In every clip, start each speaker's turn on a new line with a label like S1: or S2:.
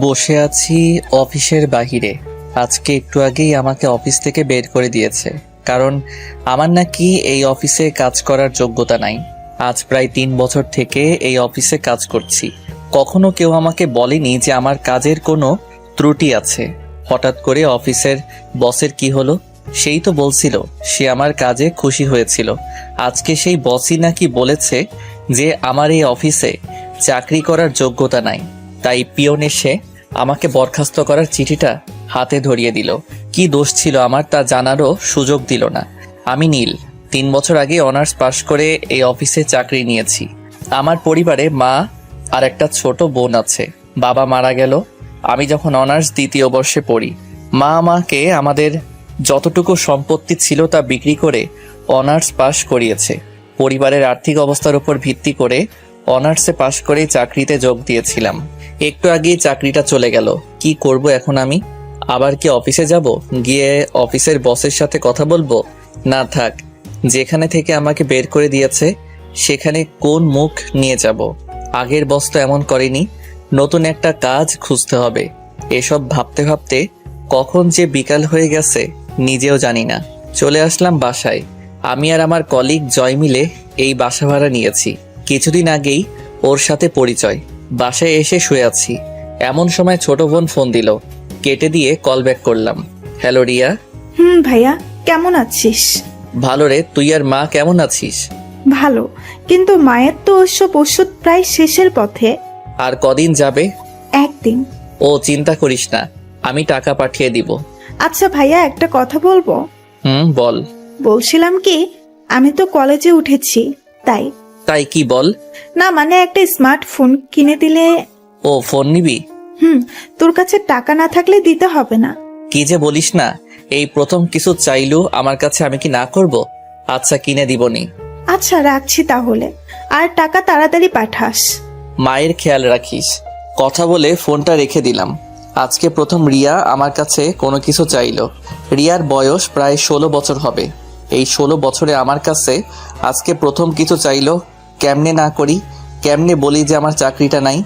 S1: বসে আছি অফিসের বাহিরে। আজকে একটু আগেই আমাকে অফিস থেকে বের করে দিয়েছে, কারণ আমার নাকি এই অফিসে কাজ করার যোগ্যতা নাই। আজ প্রায় 3 বছর থেকে এই অফিসে কাজ করছি। কখনো কেউ আমাকে বলেনি যে আমার কাজের কোনো ত্রুটি আছে। হঠাৎ করে অফিসের বসের কি হলো? সেই তো বলছিল সে আমার কাজে খুশি হয়েছিল। আজকে সেই বসই নাকি বলেছে যে আমার এই অফিসে চাকরি করার যোগ্যতা নাই। তাই পিয়ন এসে আমাকে বরখাস্ত করার চিঠিটা হাতে ধরিয়ে দিল। কি দোষ ছিল আমার তা জানারও সুযোগ দিল না। আমি নীল, 3 বছর আগে অনার্স পাশ করে এই অফিসে চাকরি নিয়েছি। আমার পরিবারে মা আর একটা ছোট বোন আছে। বাবা মারা গেল আমি যখন অনার্স 2য় বর্ষে পড়ি। মা আমাকে আমাদের যতটুকু সম্পত্তি ছিল তা বিক্রি করে অনার্স পাশ করিয়েছে। পরিবারের আর্থিক অবস্থার উপর ভিত্তি করে অনার্সে পাশ করে চাকরিতে যোগ দিয়েছিলাম। একটু আগেই চাকরিটা চলে গেল। কি করব এখন আমি? আবার কি অফিসে যাব? গিয়ে অফিসের বসের সাথে কথা বলবো? না থাক, যেখানে থেকে আমাকে বের করে দিয়েছে সেখানে কোন মুখ নিয়ে যাব? আগের বস তো এমন করেনি। নতুন একটা কাজ খুঁজতে হবে। এসব ভাবতে ভাবতে কখন যে বিকাল হয়ে গেছে নিজেও জানি না। চলে আসলাম বাসায়। আমি আর আমার কলিগ জয় মিলে এই বাসা ভাড়া নিয়েছি। কিছুদিন আগেই ওর সাথে পরিচয়। বাসায় এসে শুয়ে আছি, এমন সময় ছোট বোন ফোন দিল। কেটে দিয়ে কল ব্যাক করলাম। হ্যালো রিয়া।
S2: ভাইয়া, কেমন আছিস?
S1: ভালো রে, তুই আর মা কেমন আছিস?
S2: ভালো, কিন্তু মায়ের তো ওসব ওষুধ প্রায় শেষের পথে।
S1: আর কদিন যাবে?
S2: একদিন।
S1: ও চিন্তা করিস না, আমি টাকা পাঠিয়ে দিব।
S2: আচ্ছা ভাইয়া, একটা কথা বলবো?
S1: বল।
S2: বলছিলাম কি, আমি তো কলেজে উঠেছি, তাই।
S1: তাই কি বল?
S2: না মানে একটা স্মার্টফোন কিনে দিলে।
S1: ও ফোন নিবি?
S2: তোর কাছে টাকা না থাকলে দিতে হবে না।
S1: কি যে বলিস না, এই প্রথম কিছু চাইলো আমার কাছে, আমি কি না করব? আচ্ছা কিনে দিবনি।
S2: আচ্ছা রাখছি তাহলে, আর টাকা তাড়াতাড়ি পাঠাস।
S1: মায়ের খেয়াল রাখিস। কথা বলে ফোনটা রেখে দিলাম। আজকে প্রথম রিয়া আমার কাছে কোনো কিছু চাইলো। রিয়ার বয়স প্রায় 16 বছর হবে। এই 16 বছরে আমার কাছে আজকে প্রথম কিছু চাইলো। কেমনে না করি, কেমনে বলি যে আমার চাকরিটা নাই?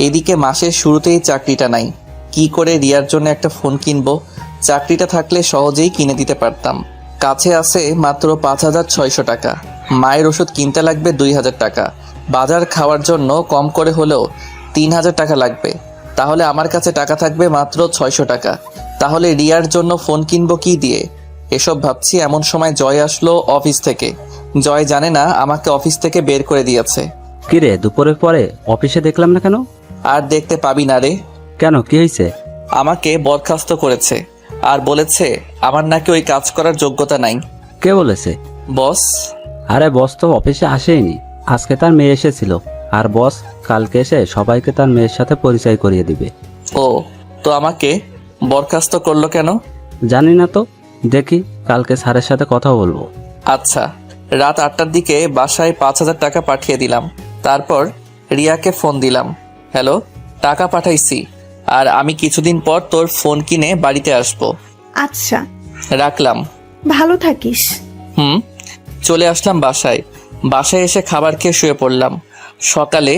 S1: এদিকে মাসের শুরুতেই চাকরিটা নাই। কি করে রিয়ার জন্য একটা ফোন কিনবো? চাকরিটা থাকলে সহজেই কিনে দিতে পারতাম। কাছে আছে মাত্র 5,600 টাকা। মায়ের ওষুধ কিনতে লাগবে 2,000 টাকা। বাজার খাওয়ার জন্য কম করে হলেও 3,000 টাকা লাগবে। তাহলে আমার কাছে টাকা থাকবে মাত্র 600 টাকা। তাহলে রিয়ার জন্য ফোন কিনবো কি দিয়ে? এসব ভাবছি এমন সময় জয় আসলো অফিস থেকে। জয় জানে না আমাকে অফিস থেকে বের করে দিয়েছে।
S3: কিরে, দুপুরের পরে অফিসে দেখলাম না কেন?
S1: আর দেখতে পাবি না রে।
S3: কেন, কি হয়েছে?
S1: আমাকে বরখাস্ত করেছে আর বলেছে আমার নাকি ওই কাজ করার যোগ্যতা নাই।
S3: কে বলেছে?
S1: বস।
S3: আরে বস তো অফিসে আসেনি, আজকে তার মেয়ে এসেছিল। আর বস কালকে এসে সবাইকে তার মেয়ের সাথে পরিচয় করিয়ে দিবে।
S1: ও, তো আমাকে বরখাস্ত করলো কেন?
S3: জানি না তো, দেখি কালকে স্যারের সাথে কথা বলবো।
S1: আচ্ছা। রাত 8টার দিকে বাসায় 5,000 টাকা পাঠিয়ে দিলাম। তারপর রিয়াকে ফোন দিলাম। হ্যালো, টাকা পাঠাইছি, আর আমি কিছুদিন পর তোর ফোন কিনে বাড়িতে আসবো।
S2: আচ্ছা,
S1: রাখলাম।
S2: ভালো থাকিস।
S1: চলে আসলাম বাসায়। বাসায় এসে খাবার খেয়ে শুয়ে পড়লাম। সকালে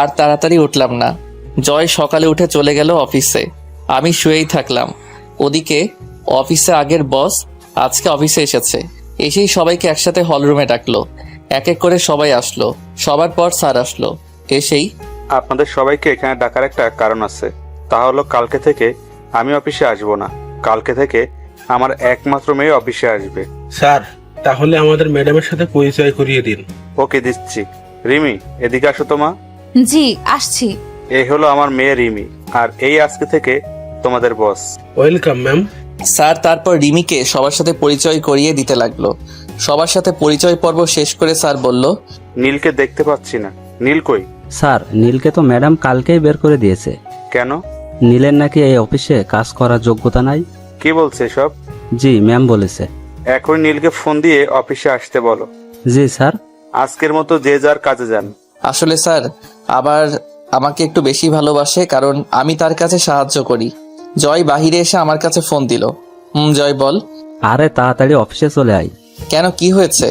S1: আর তাড়াতাড়ি উঠলাম না। জয় সকালে উঠে চলে গেল অফিসে। আমি শুয়েই থাকলাম। ওদিকে অফিসে আগের বস আজকে অফিসে এসেছে। এসেই সবাইকে একসাথে হলরুমে ডাকলো। এক এক করে সবাই আসলো। সবার পর স্যার আসলো। এসেই
S4: আপনাদের সবাইকে এখানে ডাকার একটা কারণ আছে। তা হলো কালকে থেকে আমি অফিসে আসবো না। কালকে থেকে আমার একমাত্র মেয়ে অফিসে আসবে।
S5: স্যার, তাহলে আমাদের ম্যাডামের সাথে পরিচয় করিয়ে দিন।
S4: ওকে দিচ্ছি। রিমি, এদিকে আসো তো মা।
S6: জি আসছি।
S4: এই হলো আমার মেয়ে রিমি, আর এই আজকে থেকে তোমাদের বস।
S5: Welcome ma'am.
S1: স্যার তারপর রিমিকে সবার সাথে পরিচয় করিয়ে দিতে লাগলো। সবার সাথে পরিচয় পর্ব শেষ করে স্যার বলল,
S4: নীলকে দেখতে পাচ্ছি না। নীল কই?
S3: স্যার, নীলকে তো ম্যাডাম কালকেই বের করে দিয়েছে।
S4: কেন?
S3: নীলের নাকি এই অফিসে কাজ করার যোগ্যতা নাই।
S4: কি বলছে সব?
S3: জি ম্যাম বলেছে।
S4: এখন নীলকে ফোন দিয়ে অফিসে আসতে বলো।
S3: জি স্যার।
S4: আজকের মতো যে যার কাজে যান।
S1: আসলে স্যার আবার আমাকে একটু বেশি ভালোবাসে, কারণ আমি তার কাছে সাহায্য করি। জয় বাহিরে এসে আমার কাছে ফোন দিল। জয় বল।
S3: আরে তাড়াতাড়ি অফিসে চলে আয়।
S1: কেন, কি হয়েছে?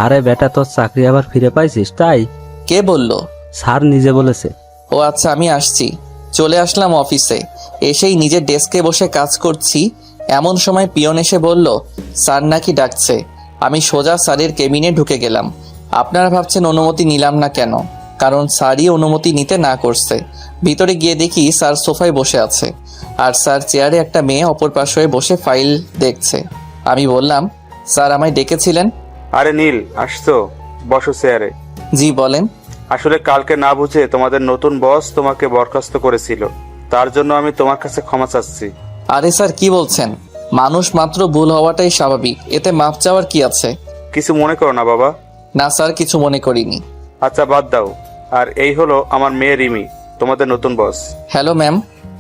S3: আরে বেটা, তোর চাকরি আবার ফিরে পাইছিস তাই।
S1: কে বলল?
S3: স্যার নিজে বলেছে।
S1: ও আচ্ছা, আমি আসছি। চলে আসলাম অফিসে। এসেই নিজের ডেস্কে বসে কাজ করছি, এমন সময় পিয়ন এসে বলল স্যার নাকি ডাকছে। আমি সোজা স্যারের কেবিনে ঢুকে গেলাম। আপনারা ভাবছেন অনুমতি নিলাম না কেন? কারণ স্যারই অনুমতি নিতে না করছে। ভিতরে গিয়ে দেখি স্যার সোফায় বসে আছে, আর স্যার চেয়ারে একটা মেয়ে অপর পাশে বসে ফাইল দেখছে। আমি বললাম, স্যার আমায় ডেকেছিলেন?
S4: আরে নীল, আসছো, বসো চেয়ারে।
S1: জি বলেন।
S4: আসলে কালকে না বুঝে তোমাদের নতুন বস তোমাকে বরখাস্ত করেছিল, তার জন্য আমি তোমার কাছে ক্ষমা চাচ্ছি।
S1: আরে স্যার, কি বলছেন? মানুষ মাত্র ভুল হওয়াটাই স্বাভাবিক, এতে মাপ চাওয়ার কি আছে?
S4: কিছু মনে করো না বাবা।
S1: না স্যার, কিছু মনে করিনি।
S4: আচ্ছা বাদ দাও। আর এই হলো আমার মেয়ে রিমি, তোমাদের নতুন বস।
S1: Hello ma'am.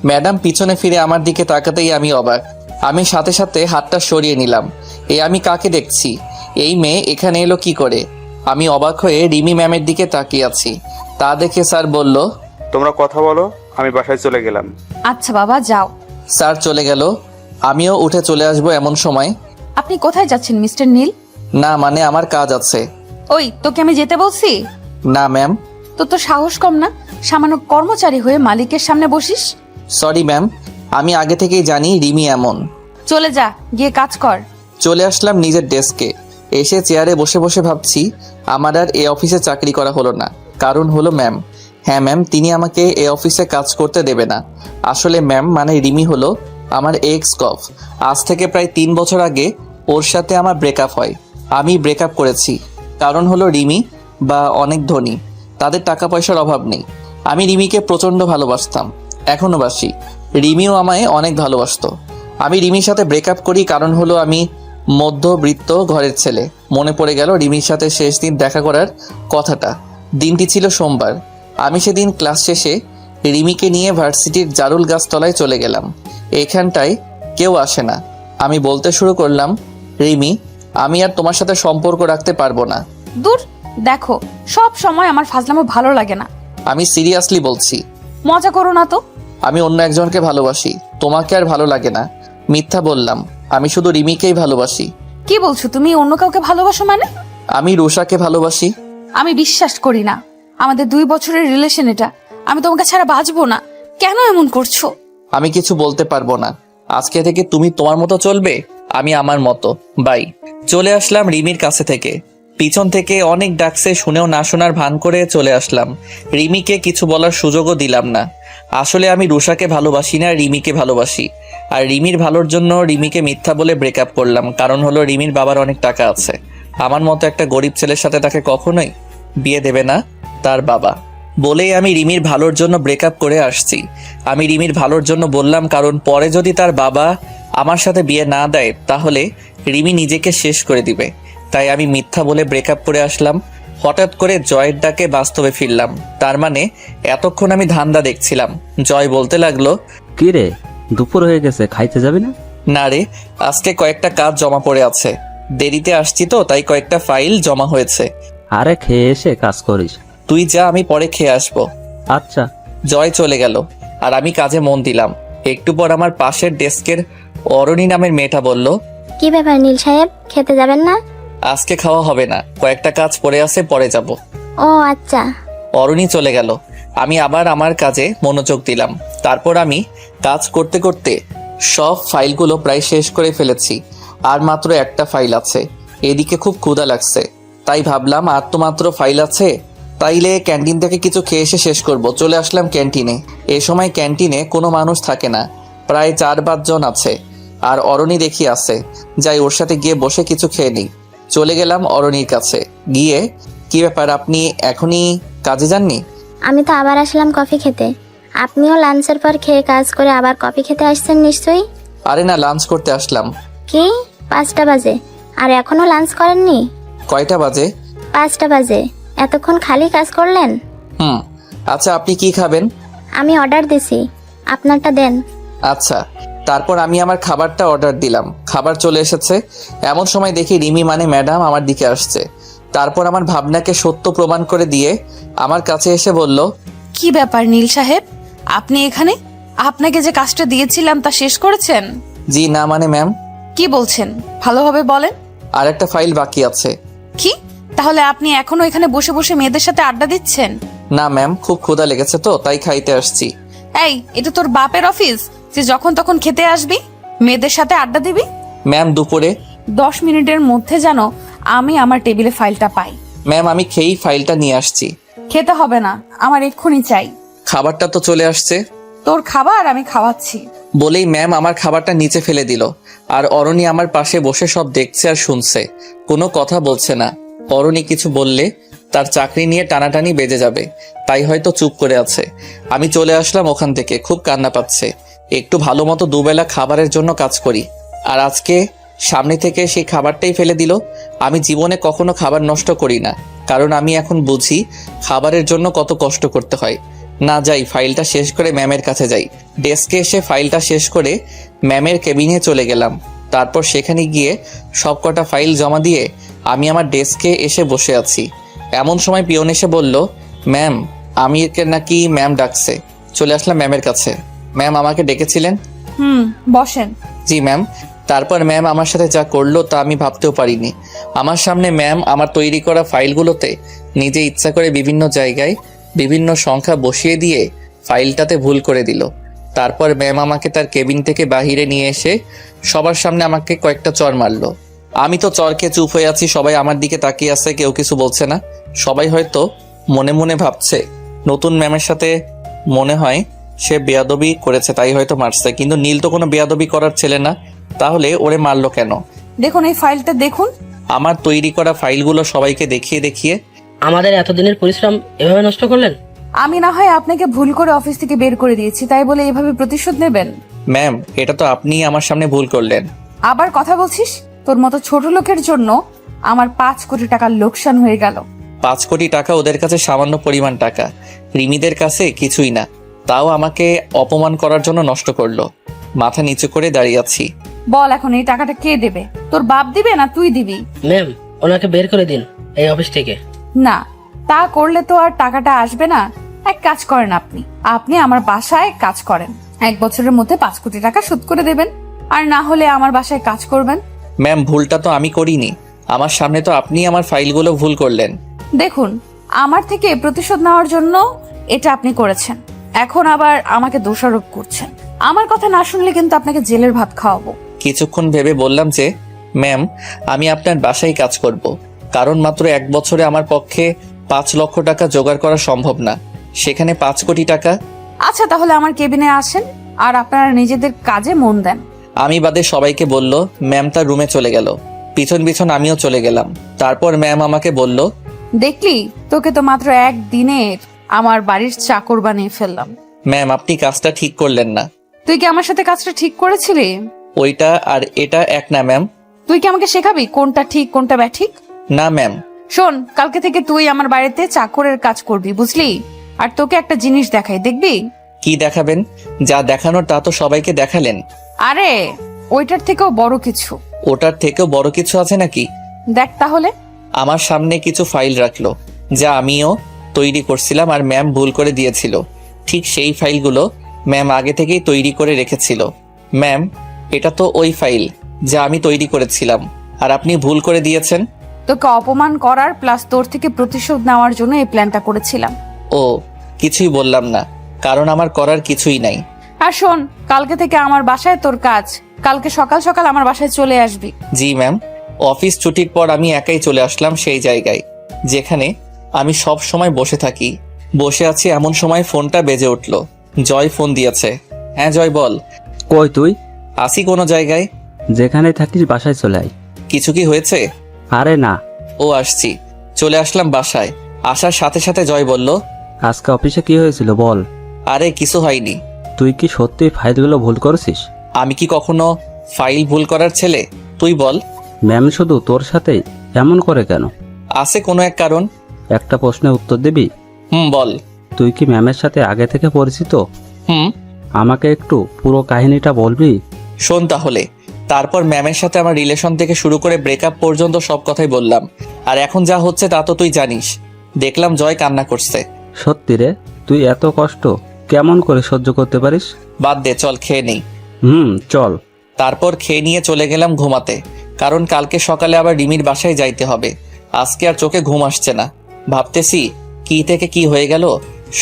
S1: ম্যাডাম পিছনে ফিরে আমার দিকে তাকাতেই আমি অবাক। আমি সাথে সাথে হাতটা সরিয়ে নিলাম। আমি কাকে দেখছি? এই মেয়ে এখানে এলো কি করে? আমি অবাক হয়ে রিমি ম্যামের দিকে তাকিয়ে আছি। তা দেখে স্যার বলল,
S4: তোমরা কথা বলো, আমি বাসায় চলে গেলাম।
S6: আচ্ছা বাবা, যাও।
S1: স্যার চলে গেল। আমিও উঠে চলে আসবো এমন সময়।
S6: আপনি কোথায় যাচ্ছেন মিস্টার নীল?
S1: না মানে আমার কাজ আছে।
S6: ওই, তোকে আমি যেতে বলছি?
S1: না ম্যাম।
S6: তোর তো সাহস কম না, সামান্য কর্মচারী হয়ে মালিকের সামনে বসিস।
S1: সরি ম্যাম, আমি আগে থেকেই জানি রিমি এমন।
S6: চলে যা, গিয়ে কাজ কর।
S1: চলে আসলাম নিজের ডেস্কে। এসে চেয়ারে বসে বসে ভাবছি আমার আর এই অফিসে চাকরি করা হলো না। কারণ হলো ম্যাম। হ্যাঁ ম্যাম, তিনি আমাকে এই অফিসে কাজ করতে দেবে না। আসলে ম্যাম মানে রিমি হলো আমার এক্স কফ। আজ থেকে প্রায় 3 বছর আগে ওর সাথে আমার ব্রেকআপ হয়। আমি ব্রেকআপ করেছি কারণ হলো রিমি বা অনেক ধনী, তাদের টাকা পয়সার অভাব নেই। আমি রিমিকে প্রচণ্ড ভালোবাসতাম, এখনও বাসি। রিমিও আমায় অনেক ভালোবাসতো। আমি রিমির সাথে ব্রেকআপ করি কারণ হলো আমি মধ্যবিত্ত ঘরের ছেলে। মনে পড়ে গেল রিমির সাথে শেষ দিন দেখা করার কথাটা। দিনটি ছিল সোমবার। আমি সেদিন ক্লাস শেষে রিমিকে নিয়ে ভার্সিটির জারুল গাছতলায় চলে গেলাম। এখানটায় কেউ আসে না। আমি বলতে শুরু করলাম, রিমি, আমি আর তোমার সাথে সম্পর্ক রাখতে পারবো না।
S6: দূর, দেখো, সব সময় আমার ফাজলামো ভালো লাগে না।
S1: আমি সিরিয়াসলি বলছি।
S6: মজা করো না তো।
S1: আমি অন্য একজনকে ভালোবাসি, তোমাকে আর ভালো লাগে না। মিথ্যা বললাম, আমি শুধু রিমিকেই ভালোবাসি।
S6: কি বলছো তুমি? অন্য কাউকে ভালোবাসো মানে?
S1: আমি রুষাকে ভালোবাসি।
S6: আমি বিশ্বাস করি না। আমাদের 2 বছরের রিলেশন এটা। আমি তোমাকে ছাড়া বাঁচবো না। কেন এমন করছো?
S1: আমি কিছু বলতে পারবো না। আজকে থেকে তুমি তোমার মতো চলবে, আমি আমার মতো। বাই। চলে আসলাম রিমির কাছে থেকে। পিছন থেকে অনেক ডাকছে, শুনেও না শোনার ভান করে চলে আসলাম। রিমিকে কিছু বলার সুযোগও দিলাম না। আসলে আমি রুষাকে ভালোবাসি না, রিমিকে ভালোবাসি। আর রিমির ভালোর জন্য রিমিকে মিথ্যা বলে ব্রেকআপ করলাম। কারণ হলো রিমির বাবার অনেক টাকা আছে। আমার মতো একটা গরিব ছেলের সাথে তাকে কখনোই বিয়ে দেবে না তার বাবা। বলেই আমি রিমির ভালোর জন্য ব্রেকআপ করে আসছি। আমি রিমির ভালোর জন্য বললাম, কারণ পরে যদি তার বাবা আমার সাথে বিয়ে না দেয় তাহলে রিমি নিজেকে শেষ করে দিবে। তাই আমি মিথ্যা বলে ব্রেকআপ করে আসলাম। হঠাৎ করে জয়ের ডাকে বাস্তবে ফিরলাম। তার মানে এতক্ষণ আমি ধান্দা দেখছিলাম। জয় বলতে লাগলো,
S3: কি রে, দুপুর হয়ে গেছে, খাইতে যাবি না?
S1: না রে, আজকে কয়েকটা কাজ জমা পড়ে আছে। দেরিতে আসছি তো, তাই কয়েকটা ফাইল জমা হয়েছে।
S3: আরে খেয়ে এসে কাজ করিস।
S1: তুই যা, আমি পরে খেয়ে আসবো।
S3: আচ্ছা।
S1: জয় চলে গেল আর আমি কাজে মন দিলাম। একটু পর আমার পাশের ডেস্কের অরণি নামের মেয়েটা বলল,
S7: কি ব্যাপার নীল সাহেব, খেতে যাবেন না?
S1: আজকে খাওয়া হবে না, কয়েকটা কাজ পড়ে আছে, পরে যাব।
S7: ও আচ্ছা।
S1: অরণি চলে গেল। আমি আবার আমার কাজে মনোযোগ দিলাম। তারপর আমি কাজ করতে করতে সব ফাইলগুলো প্রায় শেষ করে ফেলেছি। আর মাত্র একটা ফাইল আছে। এদিকে খুব ক্ষুধা লাগছে, তাই ভাবলাম আর তো মাত্র ফাইল আছে, তাইলে ক্যান্টিন থেকে কিছু খেয়ে এসে শেষ করব। চলে আসলাম ক্যান্টিনে। এ সময় ক্যান্টিনে কোনো মানুষ থাকে না, প্রায় 4-5 জন আছে। আর অরণি দেখি আছে। যাই ওর সাথে গিয়ে বসে কিছু খেয়ে নিই। চলে গেলাম অরণির কাছে। গিয়ে, কি ব্যাপার, আপনি এখনই কাজে যাননি?
S7: আমি তো আবার আসলাম কফি খেতে। আপনিও লাঞ্চের পর খেয়ে কাজ করে আবার কফি খেতে আসছেন নিশ্চয়ই?
S1: আরে না, লাঞ্চ করতে আসলাম।
S7: কি 5টা বাজে আর এখনো লাঞ্চ করেননি?
S1: কয়টা বাজে?
S7: 5টা বাজে। এতক্ষণ খালি কাজ করলেন?
S1: আচ্ছা, আপনি কি খাবেন?
S7: আমি অর্ডার দিছি, আপনারটা দেন।
S1: আচ্ছা। তারপর আমি আমার খাবারটা অর্ডার দিলাম। খাবার চলে এসেছে। এমন সময় দেখি রিমি মানে ম্যাডাম আমার দিকে আসছে। তারপর আমার ভাবনাকে সত্য প্রমাণ করে দিয়ে আমার কাছে এসে বলল,
S6: কি ব্যাপার নীল সাহেব, আপনি এখানে? আপনাকে যে কাজটা দিয়েছিলাম তা শেষ করেছেন?
S1: জি না মানে ম্যাম।
S6: কি বলছেন, ভালোভাবে বলেন।
S1: আর একটা ফাইল বাকি আছে।
S6: কি? তাহলে আপনি এখনো এখানে বসে বসে মেয়েদের সাথে আড্ডা দিচ্ছেন?
S1: না ম্যাম, খুব ক্ষুধা লেগেছে তো তাই খাইতে আসছি।
S6: এই, এটা তোর বাপের অফিস যে যখন তখন খেতে আসবি, মেয়েদের সাথে আড্ডা দিবি?
S1: ম্যাম দুপুরে।
S6: 10 মিনিটের মধ্যে যেন আমি আমার টেবিলে ফাইলটা পাই।
S1: ম্যাম আমি খেয়েই ফাইলটা নিয়ে আসছি।
S6: খেতে হবে না, আমার এক্ষুনি চাই।
S1: খাবারটা তো চলে আসছে।
S6: তোর খাবার আমি খাওয়াচ্ছি।
S1: বলেই ম্যাম আমার খাবারটা নিচে ফেলে দিল। আর অরণি আমার পাশে বসে সব দেখছে আর শুনছে, কোনো কথা বলছে না। অরণি কিছু বললে তার চাকরি নিয়ে টানাটানি বেজে যাবে, তাই হয়তো চুপ করে আছে। আমি চলে আসলাম ওখান থেকে, খুব কান্না পাচ্ছে। একটু ভালো মতো দুবেলা খাবারের জন্য কাজ করি, আর আজকে সামনে থেকে সেই খাবারটাই ফেলে দিল। আমি জীবনে কখনো খাবার নষ্ট করি না, কারণ আমি এখন বুঝি খাবারের জন্য কত কষ্ট করতে হয়। না যাই, ফাইলটা শেষ করে ম্যামের কাছে যাই। ডেস্কে এসে ফাইলটা শেষ করে ম্যামের কেবিনে চলে গেলাম। তারপর সেখানে গিয়ে সব কটা ফাইল জমা দিয়ে আমি আমার ডেস্কে এসে বসে আছি। এমন সময় পিয়ন এসে বলল, ম্যাম আমি একে নাকি ম্যাম ডাকছে। চলে আসলাম ম্যামের কাছে। ম্যাম আমাকে ডেকেছিলেন?
S6: বসেন।
S1: জি ম্যাম। তারপর ম্যাম আমার সাথে যা করলো তা আমি ভাবতেও পারিনি। আমার সামনে ম্যাম আমার তৈরি করা ফাইলগুলোতে নিজে ইচ্ছা করে বিভিন্ন জায়গায় বিভিন্ন সংখ্যা বসিয়ে দিয়ে ফাইলটাতে ভুল করে দিল। তারপর ম্যাম আমাকে তার কেবিন থেকে বাহিরে নিয়ে এসে সবার সামনে আমাকে কয়েকটা চর মারলো। আমি তো চরকে চুপ হয়ে আছি, সবাই আমার দিকে তাকিয়ে আছে, কেউ কিছু বলছে না। সবাই হয়তো মনে মনে ভাবছে নতুন ম্যামের সাথে মনে হয় সে বেয়াদবি করেছে তাই হয়তো মারছে, কিন্তু নীল তো কোনো বেয়াদবি করার ছেলে না, তাহলে ওরে মারলো কেন?
S6: দেখুন এই ফাইলটা দেখুন।
S1: আমার তৈরি করা ফাইলগুলো সবাইকে দেখিয়ে দেখিয়ে
S8: আমাদের এতদিনের পরিশ্রম এভাবে নষ্ট করলেন?
S6: আমি না হয় আপনাকে ভুল করে অফিস থেকে বের করে দিয়েছি, তাই বলে এভাবে প্রতিশোধ নেবেন?
S1: ম্যাম এটা তো আপনিই আমার সামনে ভুল করলেন।
S6: আবার কথা বলছিস? তোর মতো ছোট লোকের জন্য আমার 5 কোটি টাকার লোকসান হয়ে গেল।
S1: 5 কোটি টাকা ওদের কাছে সামান্য পরিমাণ টাকা, রিমিদের কাছে কিছুই না, তাও আমাকে অপমান করার জন্য নষ্ট করলো। মাথা নিচু করে দাঁড়িয়ে আছি।
S6: বল এখন এই টাকাটা কে দেবে? তোর বাপ দিবে না তুই দিবি?
S8: ম্যাম, ওনাকে বের করে দিন এই অফিস থেকে।
S6: না, তা করলে তো আর টাকাটা আসবে না। এক কাজ করেন, আপনি আমার বাসায় কাজ করেন, 1 বছরের মধ্যে 5 কোটি টাকা শোধ করে দেবেন, আর না হলে আমার বাসায় কাজ করবেন।
S1: ম্যাম ভুলটা তো আমি করিনি, আমার সামনে তো আপনিই আমার ফাইলগুলো ভুল করলেন।
S6: দেখুন, আমার থেকে প্রতিশোধ নেওয়ার জন্য এটা আপনি করেছেন, এখন আবার আমাকে দোষারোপ করছেন। আমার কথা না শুনলে কিন্তু আপনাকে জেলের ভাত খাওয়াবো।
S1: কিছুক্ষণ ভেবে বললাম যে, ম্যাম আমি আপনার বাসায় কাজ করব, কারণ মাত্র 1 বছরে আমার পক্ষে 5 লক্ষ টাকা জোগাড় করা সম্ভব না, সেখানে 5 কোটি টাকা।
S6: আচ্ছা তাহলে আমার কেবিনে আসেন আর আপনারা নিজেদের কাজে মন দেন।
S1: আমি বাদে সবাইকে বলল। ম্যাম তার রুমে চলে গেল, পিছন পিছন আমিও চলে গেলাম। তারপর ম্যাম আমাকে বলল,
S6: দেখলি, তোকে তো মাত্র 1 দিনের আমার বাড়ির চাকর বানিয়ে ফেললাম।
S1: ম্যাম আপনি কাজটা ঠিক করলেন না।
S6: তুই কি আমার সাথে কাজটা ঠিক করেছিলি?
S1: ওইটা আর এটা এক না ম্যাম।
S6: তুই কি আমাকে শেখাবি কোনটা ঠিক কোনটা ব্যাঠিক?
S1: না ম্যাম।
S6: শোন, কালকে থেকে তুই আমার বাড়িতে চাকরের কাজ করবি, বুঝলি? আর তোকে একটা জিনিস দেখাই, দেখবি?
S1: কি দেখাবেন? যা দেখানোর তা তো সবাইকে দেখালেন।
S6: আরে ওইটার থেকেও বড় কিছু।
S1: ওটার থেকেও বড় কিছু আছে নাকি?
S6: দেখ তাহলে।
S1: আমার সামনে কিছু ফাইল রাখলো, যা আমিও তৈরি করছিলাম আর ম্যাম ভুল করে দিয়েছিল। ঠিক সেই ফাইলগুলো ম্যাম আগে থেকেই তৈরি করে রেখেছিল। ম্যাম এটা তো ওই ফাইল যা আমি তৈরি করেছিলাম, আর আপনি ভুল করে দিয়েছেন।
S6: তোকে অপমান করার প্লাস তোর থেকে প্রতিশোধ নেওয়ার জন্য এই প্ল্যানটা করেছিলাম।
S1: ও কিছুই বললাম না, কারণ আমার করার কিছুই নাই।
S6: আর শোন, কালকে থেকে আমার বাসায় তোর কাজ, কালকে সকাল সকাল আমার বাসায় চলে আসবি।
S1: জি ম্যাম। অফিস ছুটির পর আমি একাই চলে আসলাম সেই জায়গায় যেখানে আমি সব সময় বসে থাকি। বসে আছি এমন সময় ফোনটা বেজে উঠল। জয় ফোন দিয়েছে। হ্যাঁ জয় বল।
S3: কই তুই?
S1: আসি কোনো জায়গায়।
S3: যেখানে থাকিস বাসায় চলে আয়।
S1: কিছু কি হয়েছে?
S3: আরে না।
S1: ও আসছি। চলে আসলাম বাসায়। আসার সাথে সাথে জয় বলল,
S3: আজকে অফিসে কি হয়েছিল বল।
S1: আরে কিছু হয়নি।
S3: তুই কি সত্যি ফাইলগুলো ভুল করেছিস?
S1: আমি কি কখনো ফাইল ভুল করার ছেলে? তুই বল।
S3: ম্যাম শুধু তোর সাথেই এমন করে কেন?
S1: আছে কোনো এক কারণ।
S3: একটা প্রশ্নের উত্তর দিবি?
S1: বল।
S3: তুই কি ম্যামের সাথে আগে থেকে পরিচিত?
S1: হুম।
S3: আমাকে একটু পুরো কাহিনীটা বলবি?
S1: শোন তাহলে। তারপর ম্যামের সাথে আমার রিলেশন থেকে শুরু করে ব্রেকআপ পর্যন্ত সব কথাই বললাম। আর এখন যা হচ্ছে তা তো তুই জানিস। দেখলাম জয় কান্না করছে।
S3: সত্যি রে, তুই এত কষ্ট কেমন করে সহ্য করতে পারিস?
S1: বাদ দে, চল খেয়ে নেই।
S3: চল।
S1: তারপর খেয়ে নিয়ে চলে গেলাম ঘুমাতে, কারণ কালকে সকালে আবার রিমির বাসায় যাইতে হবে। আজকে আর চোখে ঘুম আসছে না। ভাবতেছি কি থেকে কি হয়ে গেল।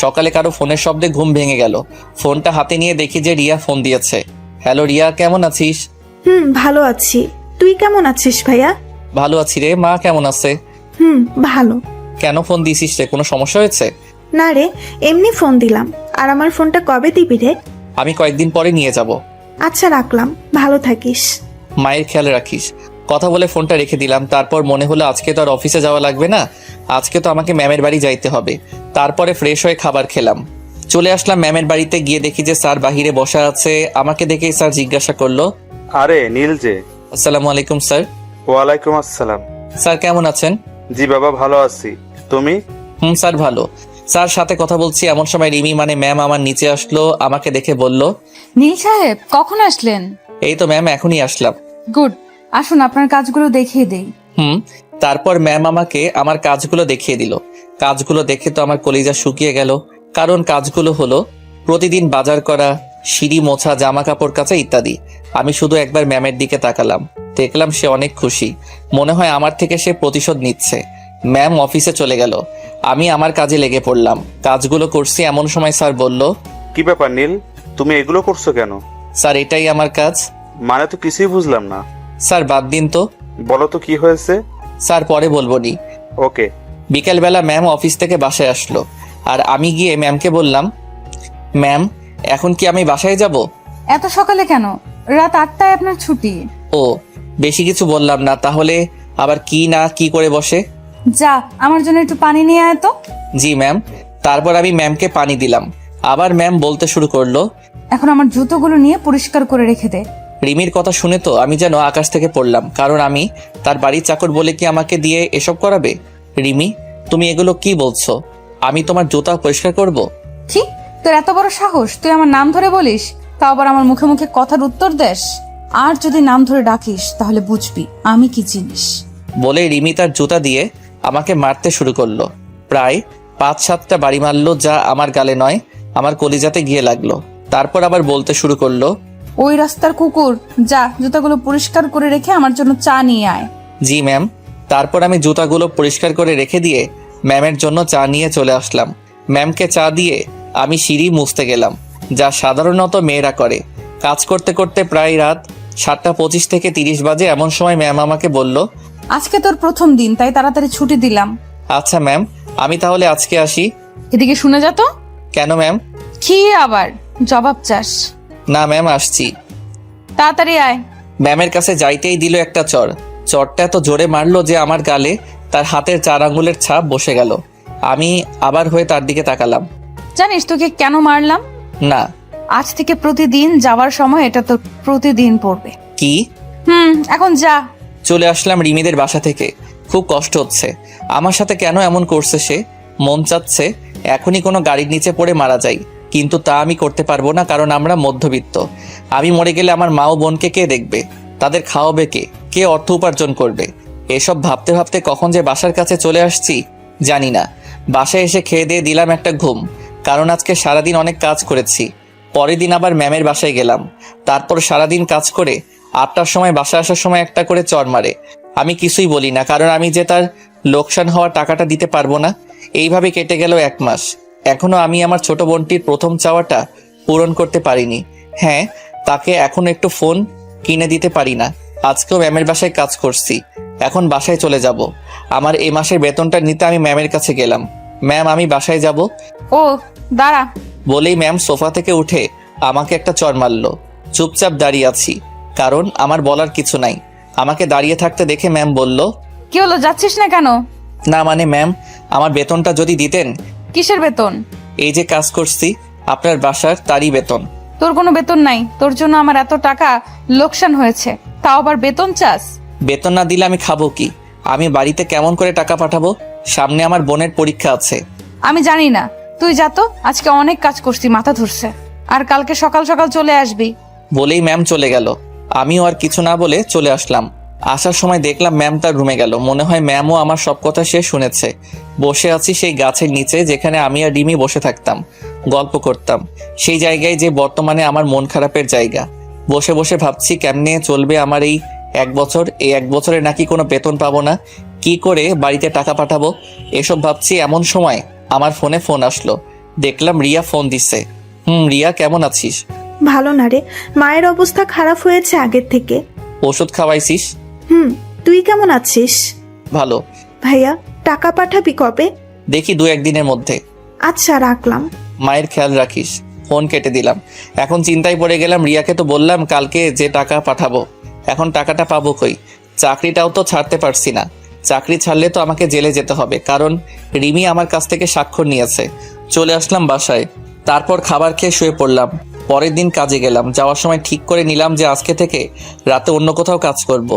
S1: সকালে কারো ফোনের শব্দে ঘুম ভেঙে গেল। ফোনটা হাতে নিয়ে দেখি যে রিয়া ফোন দিয়েছে। হ্যালো রিয়া, কেমন আছিস?
S2: ভালো আছি। তুই কেমন আছিস ভাইয়া?
S1: ভালো আছি রে। মা কেমন আছে?
S2: ভালো।
S1: কেন ফোন দিছিস রে? কোনো সমস্যা হয়েছে?
S2: না রে, এমনি ফোন দিলাম। আর আমার ফোনটা কবে দিবি রে?
S1: আমি কয়েকদিন পরে নিয়ে যাব।
S2: আচ্ছা, রাখলাম। ভালো থাকিস।
S1: মায়ের খেয়াল রাখিস। কথা বলে ফোনটা রেখে দিলাম। তারপর মনে হলো আজকে তো আর অফিসে যাওয়া লাগবে না, আজকে তো আমাকে ম্যামের বাড়ি যাইতে হবে। তারপরে ফ্রেশ হয়ে খাবার খেলাম। চলে আসলাম ম্যামের বাড়িতে। গিয়ে দেখি যে স্যার বাহিরে বসা আছে। আমাকে দেখে স্যার জিজ্ঞাসা করলো,
S4: আরে নীল যে।
S1: আসসালামু আলাইকুম স্যার।
S4: ওয়ালাইকুম আসসালাম।
S1: স্যার কেমন আছেন?
S4: জি বাবা, ভালো আছি। তুমি?
S1: স্যার ভালো। স্যার সাথে কথা বলছি এমন সময় রিমি মানে ম্যাম আমার নিচে আসলো। আমাকে দেখে বলল,
S6: নীল সাহেব কখন আসলেন?
S1: এই তো ম্যাম এখনই আসলাম।
S6: গুড, আসুন আপনার কাজগুলো দেখিয়ে দেই।
S1: তারপর ম্যাম আমাকে আমার কাজগুলো দেখিয়ে দিল। কাজগুলো দেখে তো আমার কলিজা শুকিয়ে গেল। কারণ কাজগুলো হলো প্রতিদিন বাজার করা, সিঁড়ি মোছা, জামা কাপড় কাচা ইত্যাদি। আমি শুধু একবার ম্যামের দিকে তাকালাম, দেখলাম সে অনেক খুশি। মনে হয় আমার থেকে সে প্রতিশোধ নিচ্ছে। ম্যাম অফিসে চলে গেল, আমি আমার কাজে লেগে পড়লাম। কাজগুলো করছি এমন সময় স্যার বলল,
S4: কি ব্যাপার নীল, তুমি এগুলো করছো কেন?
S1: স্যার এটাই আমার কাজ।
S4: মানে তো কিছুই বুঝলাম না।
S1: স্যার বাদ দিন তো।
S4: বলো তো কি হয়েছে।
S1: স্যার পরে বলবো নি।
S4: ওকে।
S1: বিকেলবেলা ম্যাম অফিস থেকে বাসায় আসলো, আর আমি গিয়ে ম্যামকে বললাম, ম্যাম এখন কি আমি বাসায় যাব?
S6: এত সকালে কেন? রাত 8টায় আপনার ছুটি।
S1: ও, বেশি কিছু বললাম না। তাহলে আবার কি না কি করে বসে।
S6: যা, আমার জন্য একটু পানি নিয়ে আয় তো।
S1: জি ম্যাম। তারপর আমি ম্যামকে পানি দিলাম। আবার ম্যাম বলতে শুরু করলো,
S6: এখন আমার জুতোগুলো নিয়ে পরিষ্কার করে রেখে দে।
S1: রিমির কথা শুনে তো আমি যেন আকাশ থেকে পড়লাম। কারণ আমি তার বাড়ির চাকর বলে কি আমাকে দিয়ে এসব করাবে? রিমি, তুমি এগুলো কি বলছো? আমি তোমার জুতা পরিষ্কার করব?
S6: কি, তোর এত বড় সাহস? তুই আমার নাম ধরে বলিস, তাও আবার আমার মুখে মুখে কথার উত্তর দেস। আর যদি নাম ধরে ডাকিস তাহলে বুঝবি আমি কি জিনিস।
S1: বলে রিমি তার জুতা দিয়ে আমাকে মারতে শুরু করলো। প্রায় 5-7টা বাড়ি মারলো, যা আমার গালে নয় আমার কলিজাতে গিয়ে লাগলো। তারপর আবার বলতে শুরু করলো,
S6: ওই রাস্তার কুকুর, যা জুতাগুলো পরিষ্কার করে রেখে আমার জন্য চা নিয়ে আয়।
S1: জি ম্যাম। তারপর আমি জুতাগুলো পরিষ্কার করে রেখে দিয়ে ম্যামের জন্য চা নিয়ে চলে আসলাম। ম্যামকে চা দিয়ে আমি সিঁড়ি মুছতে গেলাম, যা সাধারণত মেয়েরা করে। কাজ করতে করতে প্রায় রাত 7:25 থেকে 30 বাজে। এমন সময় ম্যাম আমাকে বলল,
S6: আজকে তোর প্রথম দিন, তাই তাড়াতাড়ি ছুটি দিলাম।
S1: আচ্ছা ম্যাম, আমি তাহলে আজকে আসি।
S6: এদিকে শুনে যা তো।
S1: কেন ম্যাম?
S6: কি আবার জবাব চাস?
S1: না ম্যাম, আসছি।
S6: তাড়াতাড়ি আয়।
S1: ম্যামের কাছে যাইতেই দিল একটা চড়। চড়টা এত জোরে মারলো যে আমার গালে তার হাতের 4 আঙ্গুলের ছাপ বসে গেল। আমি আবার হয়ে তার দিকে তাকালাম।
S6: জানিস তোকে কেন মারলাম?
S1: না।
S6: আজ থেকে প্রতিদিন যাওয়ার সময় এটা তোর প্রতিদিন পড়বে।
S1: কি?
S6: এখন যা।
S1: চলে আসলাম রিমিদের বাসা থেকে। খুব কষ্ট হচ্ছে। আমার সাথে কেন এমন করছে সে? মন চাচ্ছে এখনই কোনো গাড়ির নিচে পড়ে মারা যাই, কিন্তু তা আমি করতে পারবো না, কারণ আমরা মধ্যবিত্ত। আমি মরে গেলে আমার মা ও বোনকে কে দেখবে? তাদের খাওয়াবে কে? কে অর্থ উপার্জন করবে? এসব ভাবতে ভাবতে কখন যে বাসার কাছে চলে আসছি জানি না। বাসায় এসে খেয়ে দিয়ে দিলাম একটা ঘুম, কারণ আজকে সারাদিন অনেক কাজ করেছি। পরের দিন আবার ম্যামের বাসায় গেলাম। তারপর সারাদিন কাজ করে 8টার সময় বাসায় আসার সময় একটা করে চড় মারে। আমি কিছুই বলি না, কারণ আমি যে তার লোকসান হওয়া টাকাটা দিতে পারবো না। এইভাবে কেটে গেল 1 মাস। এখনো আমি আমার ছোট বোনটির প্রথম চাওয়াটা পূরণ করতে পারিনি। হ্যাঁ, তাকে এখন একটু ফোন কিনে দিতে পারি না। আজকেও ম্যামের বাসায় কাজ করছি, এখন বাসায় চলে যাব। আমার এই মাসের বেতনটা নিতে আমি ম্যামের কাছে গেলাম। ম্যাম, আমি বাসায় যাব।
S6: ও দাঁড়া।
S1: বলেই ম্যাম সোফা থেকে উঠে আমাকে একটা চড় মারলো। চুপচাপ দাঁড়িয়ে আছি, কারণ আমার বলার কিছু নাই। আমাকে দাঁড়িয়ে থাকতে দেখে ম্যাম বলল,
S6: কি হলো, যাচ্ছিস না কেন?
S1: না মানে ম্যাম, আমার বেতনটা যদি দিতেন।
S6: কিসের বেতন?
S1: এই যে কাজ করছি আপনার বাসার, তারই বেতন।
S6: তোর কোনো বেতন নাই, তোর জন্য আমার এত টাকা লোকসান হয়েছে, তাও আবার বেতন চাস?
S1: বেতন না দিলে আমি খাবো কি? আমি বাড়িতে কেমন করে টাকা পাঠাবো? সামনে আমার বোনের পরীক্ষা আছে।
S6: আমি জানি না, তুই যা তো। আজকে অনেক কাজ করছি, মাথা ধরছে। আর কালকে সকাল সকাল চলে আসবি।
S1: বলেই ম্যাম চলে গেল। আমিও আর কিছু না বলে চলে আসলাম। আসার সময় দেখলাম ম্যাম তার রুমে গেল। মনে হয় ম্যামও আমার সব কথা সে শুনেছে। বসে আছি সেই গাছের নিচে, যেখানে আমি আর রিমি বসে থাকতাম, গল্প করতাম। সেই জায়গায় যে বর্তমানে আমার মন খারাপের জায়গা। বসে বসে ভাবছি কেমনে চলবে আমার এই 1 বছর। এই 1 বছরে নাকি কোনো বেতন পাবো না, কি করে বাড়িতে টাকা পাঠাবো, এসব ভাবছি। এমন সময় আমার ফোনে ফোন আসলো, দেখলাম রিয়া ফোন দিছে। রিয়া কেমন আছিস?
S2: ভালো না রে, মায়ের অবস্থা খারাপ হয়েছে আগের থেকে।
S1: ওষুধ খাওয়াইছিস?
S2: তুই কেমন আছিস?
S1: ভালো।
S2: ভাইয়া টাকা পাঠাবি কবে?
S1: দেখি 2-1 দিনের মধ্যে।
S2: আচ্ছা রাখলাম।
S1: মায়ের খেয়াল রাখিস। ফোন কেটে দিলাম। এখন চিন্তায় পড়ে গেলাম, রিয়াকে তো বললাম কালকে যে টাকা পাঠাবো, এখন টাকাটা পাবো কই? চাকরিটাও তো ছাড়তে পারছি না। চাকরি ছাড়লে তো আমাকে জেলে যেতে হবে, কারণ রিমি আমার কাছ থেকে স্বাক্ষর নিয়েছে। চলে আসলাম বাসায়, তারপর খাবার খেয়ে শুয়ে পড়লাম। পরের দিন কাজে গেলাম। যাওয়ার সময় ঠিক করে নিলাম যে আজকে থেকে রাতে অন্য কোথাও কাজ করব।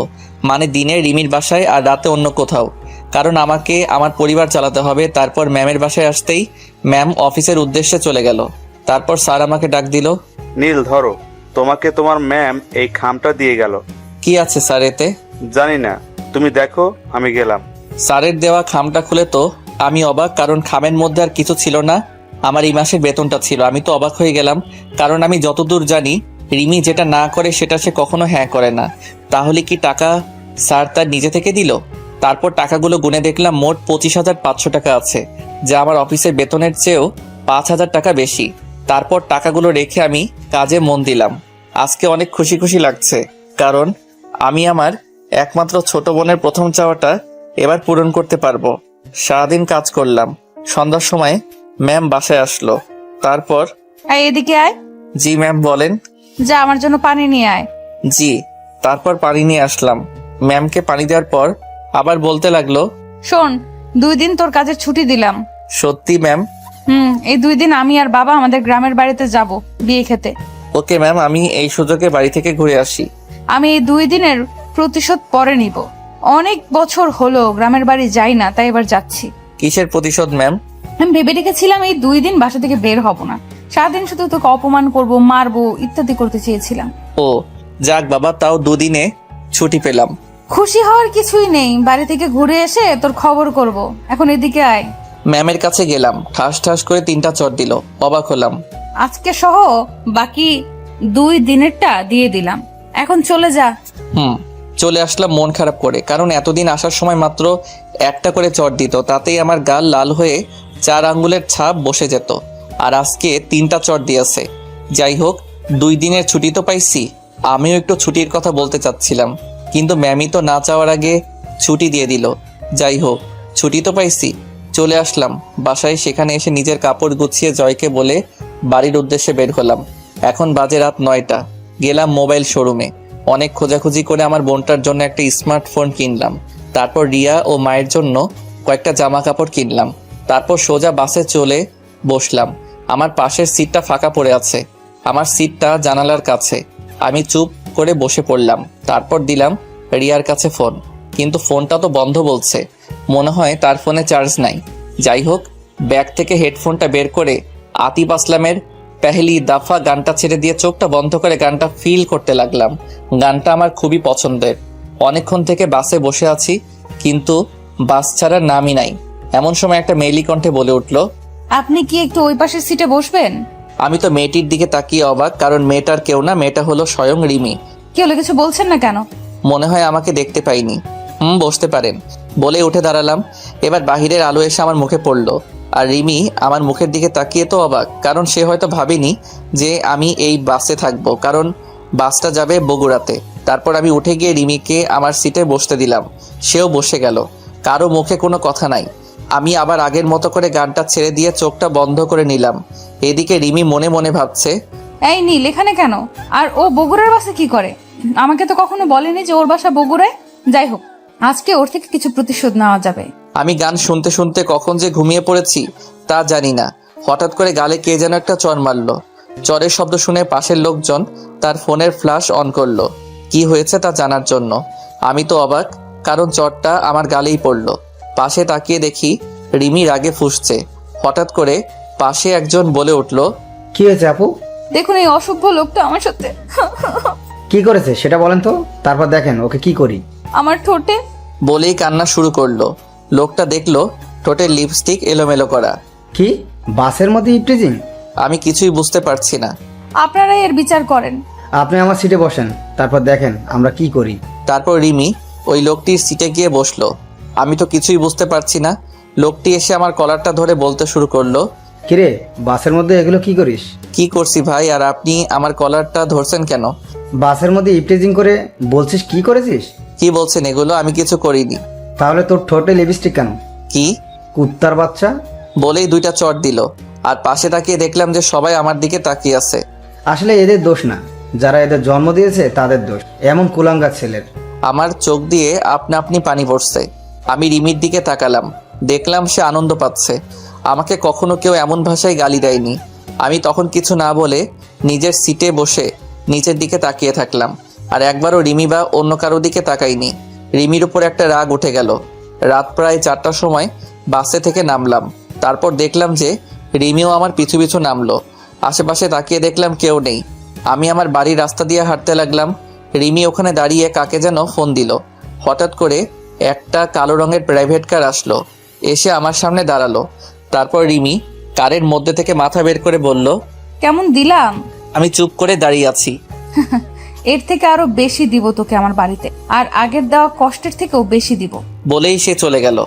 S1: মানে দিনে রিমির বাসায় আর রাতে অন্য কোথাও, কারণ আমাকে আমার পরিবার চালাতে হবে। তারপর ম্যামের বাসায় আসতেই ম্যাম অফিসের উদ্দেশ্যে চলে গেল। তারপর স্যার আমাকে ডাক দিল।
S4: নীল ধরো, তোমাকে তোমার ম্যাম এই খামটা দিয়ে গেল।
S1: কি আছে স্যার এতে?
S4: জানি না, তুমি দেখো, আমি গেলাম।
S1: স্যারের দেওয়া খামটা খুলে তো আমি অবাক, কারণ খামের মধ্যে আর কিছু ছিল না, আমার এই মাসের বেতনটা ছিল। আমি তো অবাক হয়ে গেলাম, কারণ আমি যতদূর জানি রিমি যেটা না করে সেটা সে কখনো হ্যাঁ করে না। তাহলে কি টাকা স্যার তার নিজে থেকে দিল? তারপর টাকাগুলো গুনে দেখলাম মোট 25,500 টাকা আছে, যা আমার অফিসের বেতনের চেয়েও 5,000 টাকা বেশি। তারপর টাকাগুলো রেখে আমি কাজে মন দিলাম। আজকে অনেক খুশি খুশি লাগছে, কারণ আমি আমার একমাত্র ছোট বোনের প্রথম চাওয়াটা এবার পূরণ করতে পারবো। সারাদিন কাজ করলাম। সন্ধ্যার সময় ম্যাম বাসায় আসলো। তারপর
S6: এদিকে আয়।
S1: জি ম্যাম বলেন।
S6: যা আমার জন্য পানি নিয়ে আয়।
S1: জি। তারপর পানি নিয়ে আসলাম। ম্যামকে পানি দেওয়ার পর আবার বলতে লাগলো,
S6: শোন, 2 দিন তোর কাজের ছুটি দিলাম।
S1: সত্যি ম্যাম?
S6: এই 2 দিন আমি আর বাবা আমাদের গ্রামের বাড়িতে যাব বিয়ে খেতে।
S1: ওকে ম্যাম, আমি এই সুযোগে বাড়ি থেকে ঘুরে আসি।
S6: আমি এই 2 দিনের প্রতিশোধ পরে নিব। অনেক বছর হলো গ্রামের বাড়ি যাই না, তাই এবার যাচ্ছি।
S1: কিসের প্রতিশোধ ম্যাম?
S6: আমি ভেবে রেখেছিলাম এই 2 দিন বাসা থেকে বের হব না, সারাদিন শুধু তোকে অপমান করব, মারবো, ইত্যাদি করতে চেয়েছিলাম।
S1: ও যাক বাবা, তাও 2 দিনে ছুটি পেলাম।
S6: খুশি হওয়ার কিছুই নেই, বাড়ি থেকে ঘুরে এসে তোর খবর করব। এখন এদিকে আয়।
S1: ম্যামের কাছে গেলাম, ঠাস ঠাস করে 3টা চট দিল। অবাক হলাম।
S6: আজকে সহ বাকি 2 দিনেরটা দিয়ে দিলাম, এখন চলে যা।
S1: চলে আসলাম মন খারাপ করে, কারণ এতদিন আসার সময় মাত্র 1টা করে চট দিত, তাতেই আমার গাল লাল হয়ে 4 আঙ্গুলের ছাপ বসে যেত। আর আজকে 3টা চট দিয়েছে। যাই হোক, 2 দিনের ছুটি তো পাইছি। আমিও একটু ছুটির কথা বলতে চাচ্ছিলাম, কিন্তু ম্যামই তো না চাওয়ার আগে ছুটি দিয়ে দিল। যাই হোক, ছুটি তো পাইছি। চলে আসলাম বাসায়। সেখানে এসে নিজের কাপড় গুছিয়ে জয়কে বলে বাড়ির উদ্দেশ্যে বের হলাম। এখন বাজে রাত 9টা। গেলাম মোবাইল শোরুমে। অনেক খোঁজাখুঁজি করে আমার বোনটার জন্য একটা স্মার্টফোন কিনলাম। তারপর রিয়া ও মায়ের জন্য কয়েকটা জামা কাপড় কিনলাম। তারপর সোজা বাসে চলে বসলাম। আমার পাশের সিটটা ফাঁকা পড়ে আছে। আমার সিটটা জানালার কাছে। আমি চুপ করে বসে পড়লাম। তারপর দিলাম রিয়ার কাছে ফোন, কিন্তু ফোনটা তো বন্ধ বলছে। মনে হয় তার ফোনে চার্জ নাই। যাই হোক, ব্যাগ থেকে হেডফোনটা বের করে আতিফ আসলামের পেহলি দাফা গানটা ছেড়ে দিয়ে চোখটা বন্ধ করে গানটা ফিল করতে লাগলাম। গানটা আমার খুবই পছন্দের। অনেকক্ষণ থেকে বাসে বসে আছি, কিন্তু বাস ছাড়ার নামই নাই। এমন সময় একটা মেয়েলি কণ্ঠে বলে উঠল,
S6: আপনি কি একটু ওই পাশের সিটে বসবেন?
S1: আমি তো মেয়েটির দিকে তাকিয়ে অবাক, কারণ মেয়েটার কেউ না, মেয়েটা হলো স্বয়ং রিমি।
S6: কি হলো, কিছু বলছেন না কেন?
S1: মনে হয় আমাকে দেখতে পাইনি। বসতে পারেন বলে উঠে দাঁড়ালাম। এবার বাহিরের আলো এসে আমার মুখে পড়লো, আর রিমি আমার মুখের দিকে তাকিয়ে তো অবাক, কারণ সে হয়তো ভাবেনি যে আমি এই বাসে থাকবো, কারণ বাসটা যাবে বগুড়াতে। তারপর আমি উঠে গিয়ে রিমিকে আমার সিটে বসতে দিলাম। সেও বসে গেল। কারো মুখে কোনো কথা নাই। আমি আবার আগের মতো করে গানটা ছেড়ে দিয়ে চোখটা বন্ধ করে নিলাম। এদিকে রিমি মনে মনে ভাবছে,
S6: এই নীল এখানে কেন? আর ও বগুড়ার বাসে কি করে? আমাকে তো কখনো বলেনি যে ওর বাসা বগুড়ায়। যাই হোক, আজকে ওর থেকে কিছু প্রতিশোধ নেওয়া যাবে।
S1: আমি গান শুনতে শুনতে কখন যে ঘুমিয়ে পড়েছি তা জানি না। হঠাৎ করে গালে কে যেন একটা চড় মারলো। চরের শব্দ শুনে পাশের লোকজন তার ফোনের ফ্ল্যাশ অন করলো কি হয়েছে তা জানার জন্য। আমি তো অবাক, কারণ চরটা আমার গালেই পড়লো। পাশে তাকিয়ে দেখি রিমি রাগে ফুঁসছে। হঠাৎ করে পাশে একজন বলে উঠল,
S9: কি হয়েছে আপু?
S6: দেখুন, এই অসভ্য লোকটা আমার সাথে
S9: কি করেছে সেটা বলেন তো, তারপর দেখেন ওকে কি করি।
S6: আমার ঠোঁটে
S1: বলেই কান্না শুরু করলো। লোকটা দেখলো ঠোঁটে লিপস্টিক এলোমেলো করা।
S9: কি বাসের মধ্যে ইপটিজিং?
S1: আমি কিছুই বুঝতে পারছি না।
S6: আপনারাই এর বিচার করেন।
S9: আপনি আমার সিটে বসেন, তারপর দেখেন আমরা কি করি।
S1: তারপর রিমি ওই লোকটির সিটে গিয়ে বসলো। আমি তো কিছুই বুঝতে পারছি না লোকটি এসে আমার কলারটা ধরে বলতে শুরু করলো,
S9: কিরে বাসের মধ্যে এগুলো কি করিস?
S1: কি করছি ভাই, আর আপনি আমার কলারটা ধরছেন কেন?
S9: বাসের মধ্যে ইপটিজিং করে বলছিস কি করেছিস?
S1: কি বলছেন এগুলো? আমি কিছু করিনি।
S9: তাহলে তোর ঠোঁটে লিপস্টিক কেন?
S1: কি?
S9: কুত্তার বাচ্চা।
S1: বলেই 2টা চট দিল। আর পাশে তাকিয়ে দেখলাম যে সবাই আমার দিকে তাকিয়ে আছে।
S9: আসলে এদের দোষ না, যারা এদের জন্ম দিয়েছে তাদের দোষ, এমন কুলাঙ্গার ছেলের।
S1: আমার চোখ দিয়ে আপনা আপনি পানি পড়ছে। আমি রিমির দিকে তাকালাম, দেখলাম সে আনন্দ পাচ্ছে। আমাকে কখনো কেউ এমন ভাষায় গালি দেয়নি। আমি তখন কিছু না বলে নিজের সিটে বসে নিচের দিকে তাকিয়ে থাকলাম, আর একবারও রিমি বা অন্য কারো দিকে তাকাইনি। রিমির উপর একটা রাগ উঠে গেল। রাত প্রায় 4টার সময় বাসে থেকে নামলাম। তারপর দেখলাম যে রিমিও আমার পিছু পিছু নামলো। আশেপাশে তাকিয়ে দেখলাম কেউ নেই। আমি আমার বাড়ির রাস্তা দিয়ে হাঁটতে লাগলাম। রিমি ওখানে দাঁড়িয়ে কাকে যেন ফোন দিল। হঠাৎ করে একটা কালো রঙের প্রাইভেট কার আসলো, এসে আমার সামনে দাঁড়ালো। তারপর রিমি কারের মধ্যে থেকে মাথা বের করে বলল,
S6: কেমন দিলাম?
S1: আমি চুপ করে দাঁড়িয়ে আছি।
S6: এর থেকে আরো বেশি দিব তোকে আমার বাড়িতে, আর আগের দেওয়া কষ্টের থেকেও বেশি দিব।
S1: বলেই সে চলে গেল।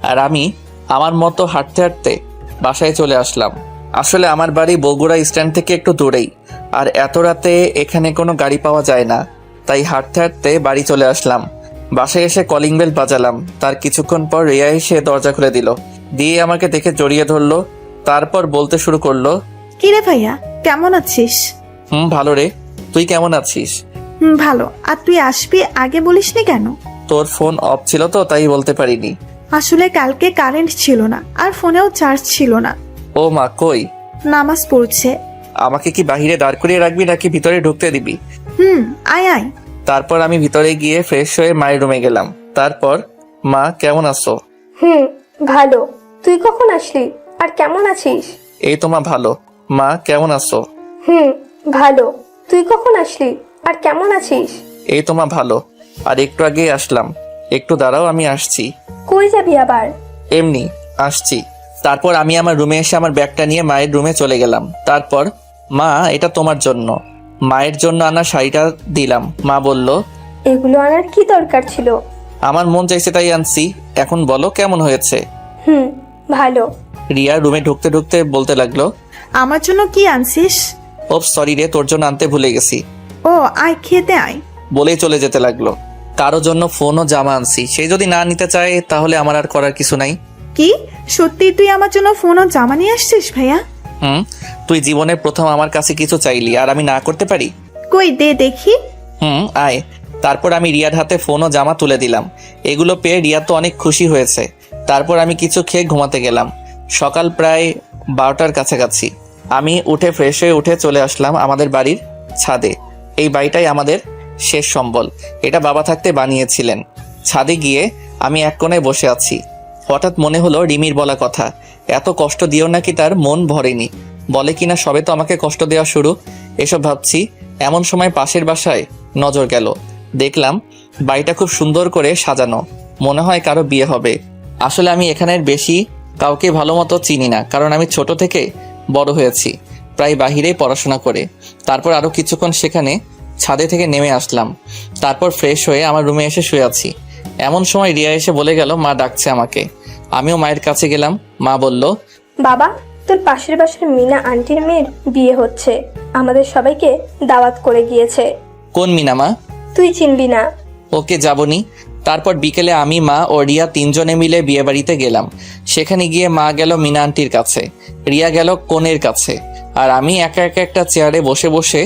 S1: আর আমি আমার মতো হাঁটতে হাঁটতে বাসায় চলে আসলাম। আসলে আমার বাড়ি বগুড়া স্ট্যান্ড থেকে একটু দূরেই, আর এত রাতে এখানে কোনো গাড়ি পাওয়া যায় না। তাই হাঁটতে হাঁটতে বাড়ি চলে আসলাম। বাসায় এসে কলিং বেল বাজালাম। তার কিছুক্ষণ পর রিয়া এসে দরজা খুলে দিল, দিয়ে আমাকে দেখে জড়িয়ে ধরলো। তারপর বলতে শুরু করলো,
S2: কিরে ভাইয়া, কেমন আছিস?
S1: ভালো রে, তুই কেমন আছিস?
S2: ভালো। আর তুই আসবি আগে বলিসনি কেন?
S1: তোর ফোন অফ ছিল তো, তাই বলতে পারিনি।
S2: আসলে কালকে কারেন্ট ছিল না, আর ফোনেও চার্জ ছিল না।
S1: ও মা, কই?
S2: নামাজ পড়ছে।
S1: আমাকে কি বাহিরে দাঁড় করিয়ে রাখবি নাকি ভিতরে ঢুকতে দিবি?
S2: আয় আয়।
S1: তারপর আমি ভিতরে গিয়ে ফ্রেশ হয়ে মায়ের রুমে গেলাম। তারপর, মা কেমন আছো?
S10: ভালো। তুই কখন আসলি আর কেমন আছিস?
S1: এই তো মা ভালো। মা কেমন আছো?
S10: ভালো। তুই কখন আসলি আর কেমন আছিস?
S1: এই তো মা ভালো। আর একটু আগেই আসলাম। একটু দাঁড়াও, আমি আসছি।
S10: কই যাবি আবার?
S1: এমনি আসছি। তারপর আমি আমার রুমে এসে আমার ব্যাগটা নিয়ে মায়ের রুমে চলে গেলাম। তারপর, মা এটা তোমার জন্য। মায়ের জন্য আনা শাড়িটা দিলাম। মা বলল,
S10: এগুলো আনার কি দরকার ছিল?
S1: আমার মন চাইছে তাই আনছি। এখন বলো কেমন হয়েছে?
S10: ভালো।
S1: রিয়া রুমে ঢুকতে ঢুকতে বলতে লাগলো,
S2: আমার জন্য কি আনছিস?
S1: ও সরি রে, তোর জন্য আনতে ভুলে গেছি।
S2: ও আয়, খেতে আয়।
S1: বলেই চলে যেতে লাগলো। কারো জন্য ফোন ও জামা আনছি, সে যদি না নিতে চায় তাহলে আমার আর করার কিছু নাই।
S2: কি সত্যি তুই আমার জন্য ফোন ও জামা নিয়ে আসছিস ভাইয়া?
S1: তুই জীবনে প্রথম আমার কাছে কিছু চাইলি, আর আমি না করতে পারি?
S2: কই দে দেখি।
S1: আয়। তারপর আমি রিয়ার হাতে ফোন ও জামা তুলে দিলাম। এগুলো পেয়ে রিয়া তো অনেক খুশি হয়েছে। তারপর আমি কিছু খেয়ে ঘুমাতে গেলাম। সকাল প্রায় 12টার কাছাকাছি। আমি উঠে ফ্রেশ হয়ে উঠে চলে আসলাম আমাদের বাড়ির ছাদে। এই বাড়িটাই আমাদের শেষ সম্বল। এটা বাবা থাকতে বানিয়েছিলেন। ছাদে গিয়ে আমি এক কোণায় বসে আছি। হঠাৎ মনে হলো রিমির বলা কথা, এত কষ্ট দিও নাকি তার মন ভরেনি। বলে কিনা সবে তো আমাকে কষ্ট দেওয়া শুরু। এসব ভাবছি, এমন সময় পাশের বাসায় নজর গেল। দেখলাম বাড়িটা খুব সুন্দর করে সাজানো, মনে হয় কারো বিয়ে হবে। আসলে আমি এখানের বেশি কাউকে ভালো মতো চিনি না, কারণ আমি ছোট থেকে বড় হয়েছি প্রায় বাহিরেই পড়াশোনা করে। তারপর আরো কিছুক্ষণ সেখানে ছাদে থেকে নেমে আসলাম। তারপর ফ্রেশ হয়ে আমার রুমে এসে শুয়ে আছি। এমন সময় রিয়া এসে বলে গেল মা ডাকছে আমাকে। আমিও মায়ের কাছে গেলাম। মা বলল,
S10: বাবা, তোর পাশের বাসার মিনা আন্টির মেয়ের বিয়ে হচ্ছে, আমাদের সবাইকে দাওয়াত করে গিয়েছে।
S1: কোন মিনা মা?
S10: তুই চিনবি না।
S1: ওকে, যাবনি। তারপর বিকেলে আমি, মা ও রিয়া 3 জনে মিলে বিয়ে বাড়িতে গেলাম। সেখানে গিয়ে মা গেল মিনা আন্টির কাছে, রিয়া গেল কনের কাছে, আর আমি একা একা একটা চেয়ারে বসে বসে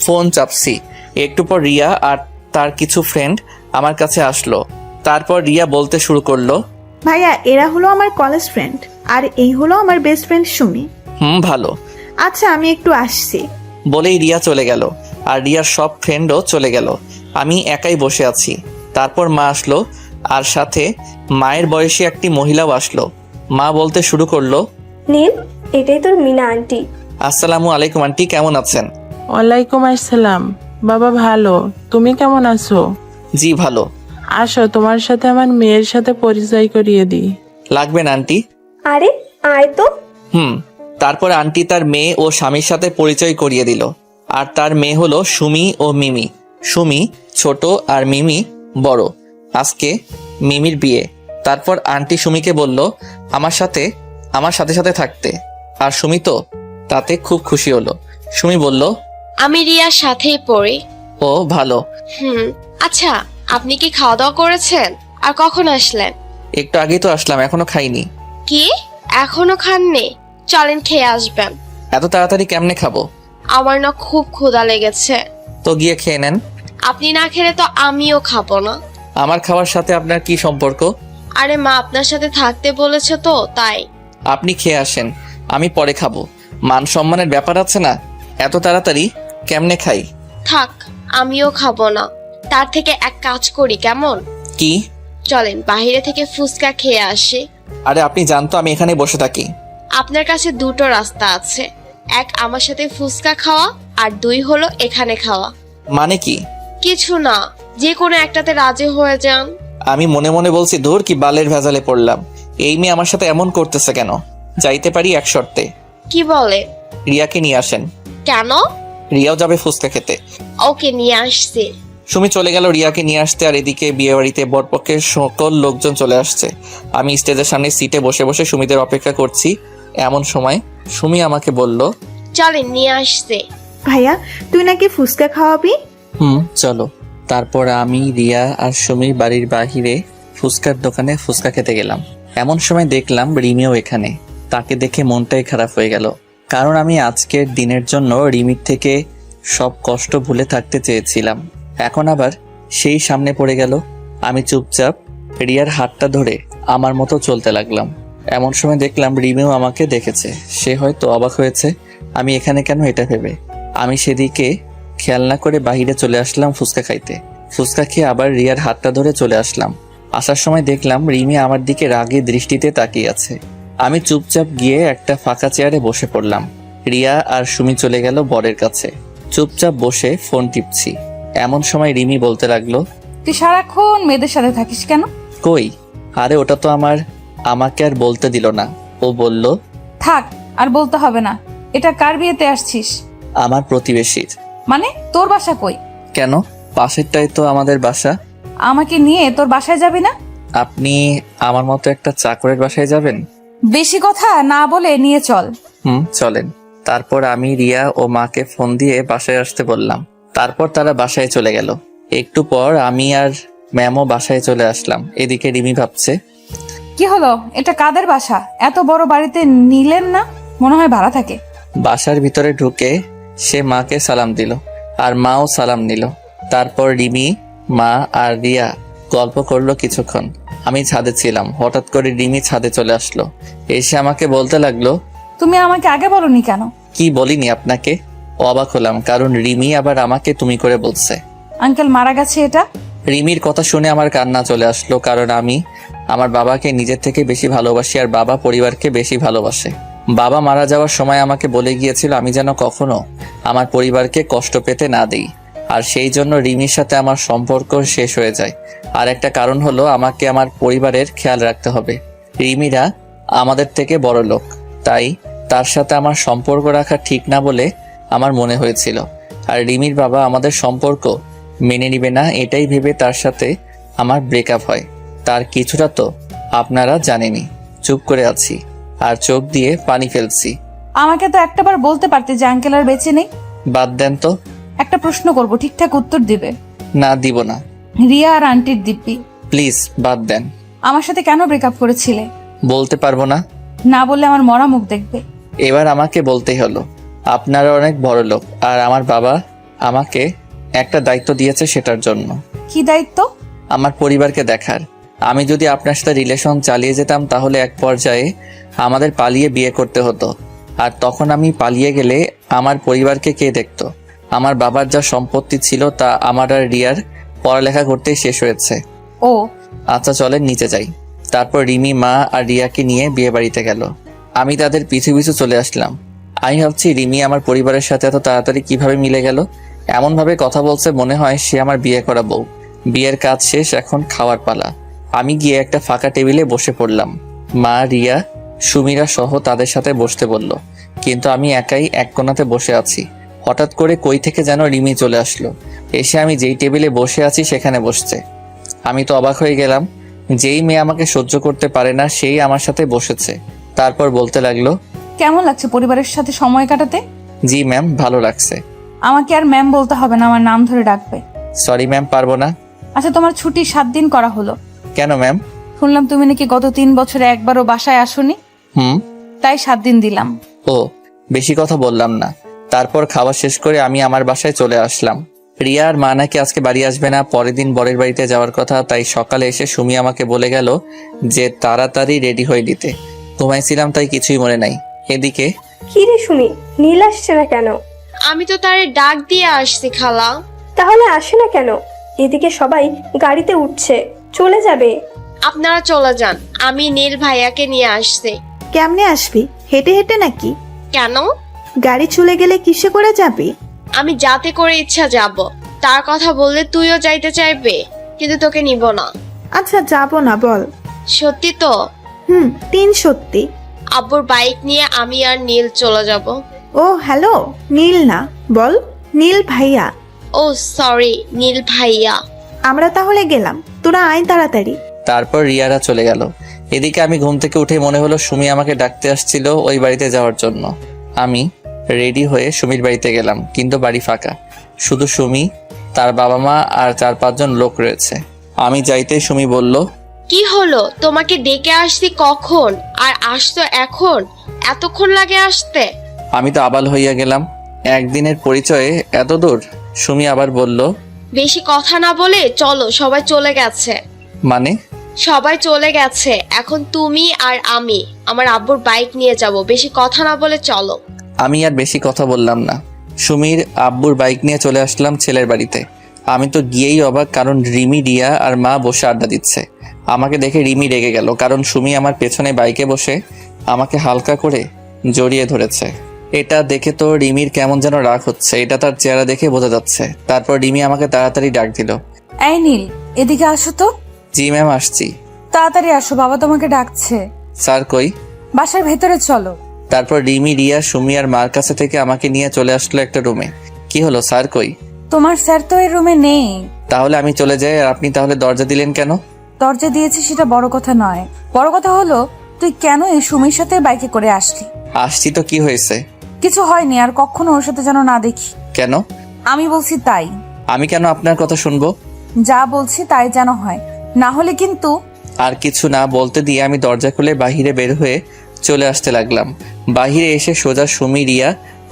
S1: ফোন চাপছি। একটু পর রিয়া আর তার কিছু ফ্রেন্ড আমার কাছে আসলো। তারপর রিয়া বলতে শুরু করলো,
S2: ভাইয়া এরা হলো আমার কলেজ ফ্রেন্ড, আর এই হলো আমার বেস্ট ফ্রেন্ড সুমি।
S1: ভালো।
S2: আচ্ছা আমি একটু আসছি।
S1: বলেই রিয়া চলে গেল, আর রিয়ার সব ফ্রেন্ডও চলে গেল। আমি একাই বসে আছি। তারপর মা আসলো, আর সাথে মায়ের বয়সী একটি মহিলাও আসলো। মা বলতে শুরু করলো,
S10: নীল, এটাই তোর মিনা আন্টি।
S1: আসসালামু আলাইকুম আন্টি, কেমন আছেন?
S11: ওয়ালাইকুম আসসালাম। বাবা ভালো, তুমি কেমন আছো?
S1: জি ভালো।
S11: আসো, তোমার সাথে আমার মেয়ের সাথে পরিচয় করিয়ে দিই।
S1: লাগবে না আন্টি?
S10: আরে আয় তো।
S1: তারপর আন্টি তার মেয়ে ও স্বামীর সাথে পরিচয় করিয়ে দিল। আর তার মেয়ে হলো সুমি ও মিমি। সুমি ছোট আর মিমি বড়। আজকে মিমির বিয়ে। তারপর আন্টি সুমিকে বলল আমার সাথে সাথে থাকতে, আর সুমি তো তাতে খুব খুশি হলো। সুমি বলল,
S12: আমি রিয়ার সাথেই পড়ি।
S1: ও ভালো।
S12: আচ্ছা, আপনি কি খাওয়া দাওয়া করেছেন? আর কখন আসলেন?
S1: একটু আগেই তো আসলাম, এখনো খাইনি।
S12: কি, এখনো খাননি? চলেন খেয়ে আসবেন।
S1: এত তাড়াতাড়ি কেমনে খাবো?
S12: আমার না খুব ক্ষুধা লেগেছে।
S1: তো গিয়ে খেয়ে নেন।
S12: আপনি না খেলে তো আমিও খাবো না।
S1: আমার খাওয়ার সাথে আপনার কি সম্পর্ক?
S12: আরে মা আপনার সাথে থাকতে বলেছে তো তাই।
S1: আপনি খেয়ে আসেন, আমি পরে খাবো। মান সম্মানের ব্যাপার আছে না, এত তাড়াতাড়ি কেমনে খাই?
S12: থাক, আমিও খাবো না। তার থেকে এক কাজ করি কেমন?
S1: কি?
S12: চলেন বাইরে থেকে ফুচকা খেয়ে আসি।
S1: আরে আপনি জানতো আমি এখানে বসে থাকি।
S12: আপনার কাছে দুটো রাস্তা আছে, এক আমার সাথে ফুচকা খাওয়া, আর 2 হলো এখানে খাওয়া।
S1: মানে কি?
S12: কিছু না, যে কোনো একটাতে রাজি হয়ে যান।
S1: আমি মনে মনে বলছি, ধুর কি বালের ভেজালে পড়লাম, এই মেয়ে আমার সাথে এমন করতেছে কেন? যাইতে পারি এক শর্তে।
S12: কি বলে?
S1: রিয়াকে নিয়ে আসেন।
S12: কেন?
S1: রিয়াও যাবে ফুচকা খেতে।
S12: ওকে, নিয়ে আসছি।
S1: সুমি চলে গেল রিয়াকে নিয়ে আসতে, আর এদিকে বিয়ে বাড়িতে বরপক্ষের সকল লোকজন চলে আসছে। আমি স্টেজের সামনে সিটে বসে বসে সুমিদের অপেক্ষা করছি। এমন সময় সুমি আমাকে বলল,
S12: চলেন নিয়ে আসছি।
S2: ভাইয়া, তুই নাকি ফুচকা খাওয়াবি?
S1: চলো। তারপর আমি, রিয়া আর সুমির বাড়ির বাহিরে ফুচকার দোকানে ফুচকা খেতে গেলাম। এমন সময় দেখলাম রিমিও এখানে। তাকে দেখে মনটাই খারাপ হয়ে গেল, কারণ আমি আজকের দিনের জন্য রিমির থেকে সব কষ্ট ভুলে থাকতে চেয়েছিলাম। এখন আবার সেই সামনে পড়ে গেল। আমি চুপচাপ রিয়ার হাতটা ধরে আমার মতো চলতে লাগলাম। এমন সময় দেখলাম রিমিও আমাকে দেখেছে। সে হয়তো অবাক হয়েছে আমি এখানে কেন, এটা ভেবে আমি সেদিকে খেয়াল না করে বাহিরে চলে আসলাম ফুচকা খাইতে। ফুচকা খেয়ে আবার রিয়ার হাতটা ধরে চলে আসলাম। আসার সময় দেখলাম রিমি আমার দিকে রাগে দৃষ্টিতে তাকিয়ে আছে। আমি চুপচাপ গিয়ে একটা ফাঁকা চেয়ারে বসে পড়লাম। রিয়া আর সুমি চলে গেল বরের কাছে। চুপচাপ বসে ফোন টিপছি। এমন সময় রিমি বলতে লাগলো,
S6: তুই সারাক্ষণ মেয়েদের সাথে থাকিস কেন?
S1: কই? আরে ওটা তো আমাকে আর বলতে দিল না। ও বলল,
S6: থাক, আর বলতে হবে না। এটা কার বিয়েতে আসছিস?
S1: আমার প্রতিবেশীর।
S6: মানে তোর বাসা কই?
S1: কেন? পাশেরটাই তো আমাদের বাসা।
S6: আমাকে নিয়ে তোর বাসায় যাবি না?
S1: আপনি আমার মতো একটা চাকরের বাসায় যাবেন?
S6: বেশি কথা না বলে নিয়ে চল।
S1: চলেন। তারপর আমি রিয়া ও মাকে ফোন দিয়ে বাসায় আসতে বললাম। তারপর তারা বাসায় চলে গেল। একটু পর আমি আর ম্যামও বাসায় চলে আসলাম। এদিকে রিমি ভাবছে,
S6: কি হলো, এটা কাদের বাসা? এত বড় বাড়িতে নিলেন না, মনে হয় ভাড়া থাকে।
S1: বাসার ভিতরে ঢুকে সে মাকে সালাম দিল, আর মাও সালাম নিল। তারপর রিমি, মা আর রিয়া গল্প করলো কিছুক্ষণ। আমি ছাদে ছিলাম। হঠাৎ করে রিমি ছাদে চলে আসলো। এসে আমাকে বলতে লাগলো,
S6: তুমি আমাকে আগে বলনি কেন?
S1: কি বলিনি আপনাকে? অবাক হলাম, কারণ রিমি আবার আমাকে তুমি করে বলছে।
S6: আঙ্কেল মারা গেছে এটা?
S1: রিমির কথা শুনে আমার কান্না চলে আসলো, কারণ আমি আমার বাবাকে নিজের থেকে বেশি ভালোবাসি, আর বাবা পরিবারকে বেশি ভালোবাসে। বাবা মারা যাওয়ার সময় আমাকে বলে গিয়েছিল আমি যেন কখনো আমার পরিবারকে কষ্ট পেতে না দিই, আর সেই জন্য রিমির সাথে আমার সম্পর্ক শেষ হয়ে যায়। আর একটা কারণ হলো আমাকে আমার পরিবারের খেয়াল রাখতে হবে। রিমিরা আমাদের থেকে বড় লোক, তাই তার সাথে আমার সম্পর্ক রাখা ঠিক না বলে আমার মনে হয়েছিল। আর রিমির বাবা আমাদের সম্পর্ক মেনে নিবে না, এটাই ভেবে তার সাথে আমার ব্রেকআপ হয়। তার কিছুটা তো আপনারা জানেনই। চুপ করে আছি আর চোখ দিয়ে পানি ফেলছি।
S6: আমাকে তো একটাবার বলতে পারতে যে আঙ্কেল আর বেঁচে নেই।
S1: বাদ দেন তো।
S6: একটা প্রশ্ন করব, ঠিকঠাক উত্তর দিবে।
S1: না, দিব না।
S6: রিয়া আর আন্টির দিব্যি।
S1: প্লিজ বাদ দেন।
S6: আমার সাথে কেন ব্রেকআপ করেছিলে?
S1: বলতে পারবো না।
S6: না বললে আমার মরা মুখ দেখবে।
S1: এবার আমাকে বলতেই হলো। আপনারা অনেক বড় লোক, আর আমার বাবা আমাকে একটা দায়িত্ব দিয়েছে সেটার জন্য।
S6: কি দায়িত্ব?
S1: আমার পরিবারকে দেখার। আমি যদি আপনার সাথে রিলেশন চালিয়ে যেতাম তাহলে এক পর্যায়ে আমাদের পালিয়ে বিয়ে করতে হতো, আর তখন আমি পালিয়ে গেলে আমার পরিবারকে কে দেখতো? আমার বাবার যা সম্পত্তি ছিল তা আমার আর রিয়ার পড়ালেখা করতেই শেষ হয়েছে।
S6: ও
S1: আচ্ছা চলেন নিচে যাই। তারপর রিমি, মা আর রিয়াকে নিয়ে বিয়ে বাড়িতে গেল। আমি তাদের পিছু পিছু চলে আসলাম। আমি ভাবছি রিমি আমার পরিবারের সাথে এত তাড়াতাড়ি কিভাবে মিলে গেল। এমন ভাবে কথা বলছে মনে হয় সে আমার বিয়ে করা বউ। বিয়ের কাজ শেষ, এখন খাওয়ার পালা। আমি গিয়ে একটা ফাঁকা টেবিলে বসে পড়লাম। মা, রিয়া, সুমিরা সহ তাদের সাথে বসতে বলল, কিন্তু আমি একাই এক কোণাতে বসে আছি। হঠাৎ করে কই থেকে যেন রিমি চলে আসলো। এসে আমি যেই টেবিলে বসে আছি সেখানে বসছে। আমি তো অবাক হয়ে গেলাম। যেই মেয়ে আমাকে সহ্য করতে পারে না সেই আমার সাথে বসেছে। তারপর বলতে লাগলো,
S6: কেমন লাগছে পরিবারের সাথে সময় কাটাতে?
S1: জি ম্যাম, ভালো লাগছে।
S6: আমাকে আর ম্যাম বলতে হবে না, আমার নাম ধরে ডাকবে।
S1: সরি ম্যাম, পারবো না।
S6: আচ্ছা, তোমার ছুটি 7 দিন করা হলো।
S1: কেন ম্যাম?
S6: শুনলাম তুমি নাকি গত 3 বছরে একবারও বাসায় আসোনি, তাই 7 দিন দিলাম।
S1: ও, বেশি কথা বললাম না। তারপর খাওয়া শেষ করে আমি আমার বাসায় চলে আসলাম। রিয়া আর মা নাকি আজকে বাড়ি আসবে না, পরের দিন বরের বাড়িতে যাওয়ার কথা। তাই সকালে এসে সুমি আমাকে বলে গেল যে তাড়াতাড়ি রেডি হয়ে দিতে। ঘুমাইছিলাম তাই কিছুই মনে নাই। এদিকে
S10: কি রে সুমি, নীল আসছে না কেন?
S12: আমি তো তারে ডাক দিয়ে আসছি খালা।
S10: তাহলে আসে না কেন? এদিকে সবাই গাড়িতে উঠছে, চলে যাবে।
S12: আপনারা চলে যান, আমি নীল ভাইয়াকে নিয়ে আসছি।
S2: কেমনে আসবি? হেঁটে হেঁটে নাকি?
S12: কেন?
S2: গাড়ি চলে গেলে কিসে করে যাবি?
S12: আমি যাতে করে ইচ্ছা যাব। তার কথা বললে তুইও যাইতে চাইবে, কিন্তু তোকে নিব না।
S2: আচ্ছা, যাব না, বল।
S12: সত্যি তো?
S2: 3 সত্যি।
S12: আব্বুর বাইক নিয়ে আমি আর নীল চলে যাব।
S2: ও হ্যালো, নীল না, বল নীল ভাইয়া।
S12: ও সরি, নীল ভাইয়া।
S2: আমরা তাহলে গেলাম, তোরা আয় তাড়াতাড়ি।
S1: তারপর রিয়ারা চলে গেল। এদিকে আমি ঘুম থেকে উঠে মনে হলো সুমি আমাকে ডাকতে আসছিল ওই বাড়িতে যাওয়ার জন্য। আমি রেডি হয়ে সুমির বাড়িতে গেলাম, কিন্তু বাড়ি ফাঁকা। শুধু সুমি, তার বাবা মা আর 4-5 জন লোক রয়েছে। আমি যাইতে সুমি বলল,
S12: কি হলো? তোমাকে ডেকে আসছি কখন, আর আসতো এখন? এতক্ষণ লাগে আসতে?
S1: আমি তো আবাল হইয়া গেলাম, একদিনের পরিচয়ে এত দূর। সুমি আবার বলল,
S12: বেশি কথা না বলে চলো, সবাই চলে গেছে।
S1: মানে?
S12: সবাই চলে গেছে, এখন তুমি আর আমি আমার আব্বুর বাইক নিয়ে যাব। বেশি কথা না বলে চলো।
S1: আমি আর বেশি কথা বললাম না। সুমির আব্বুর বাইক নিয়ে চলে আসলাম ছেলের বাড়িতে। আমি তো গিয়েই অবাক, কারণ রিমি, রিয়া আর মা বসে আড্ডা দিচ্ছে। আমাকে দেখে রিমি রেগে গেল, কারণ সুমি আমার পেছনে বাইকে বসে আমাকে হালকা করে জড়িয়ে ধরেছে। এটা দেখে তো রিমির কেমন যেন রাগ হচ্ছে, এটা তার চেহারা দেখে বোঝা যাচ্ছে। তারপর রিমি আমাকে তাড়াতাড়ি ডাক দিল,
S6: এই নীল, এদিকে আসো তো।
S1: জি ম্যাম, আসছি।
S6: তাড়াতাড়ি আসো, বাবা তোমাকে ডাকছে।
S1: স্যার কই?
S6: বাসার ভেতরে চলো।
S1: তারপর রিমি, রিয়া, সুমি আর মার কাছে থেকে আমাকে নিয়ে চলে আসলো একটা রুমে। কি হলো, স্যার কই?
S6: তোমার স্যার তো এই রুমে নেই।
S1: তাহলে আমি চলে যাই, আর আপনি তাহলে দরজা দিলেন কেন?
S6: দরজা দিয়েছি সেটা বড় কথা নয়, বড় কথা হলো তুই কেন এই সুমির সাথে বাইকে করে আসলি?
S1: আসছি তো, কি হয়েছে?
S6: কিছু হয়নি, আর কখনো ওর সাথে যেন না দেখি।
S1: কেন?
S6: আমি বলছি তাই।
S1: আমি কেন আপনার কথা শুনবো?
S6: যা বলছি তাই যেন হয়, না হলে কিন্তু।
S1: আর কিছু না বলতে দিয়ে আমি দরজা খুলে বাহিরে বের হয়ে চলে আসতে লাগলাম। বাহিরে এসে সোজা সুমি, রিয়া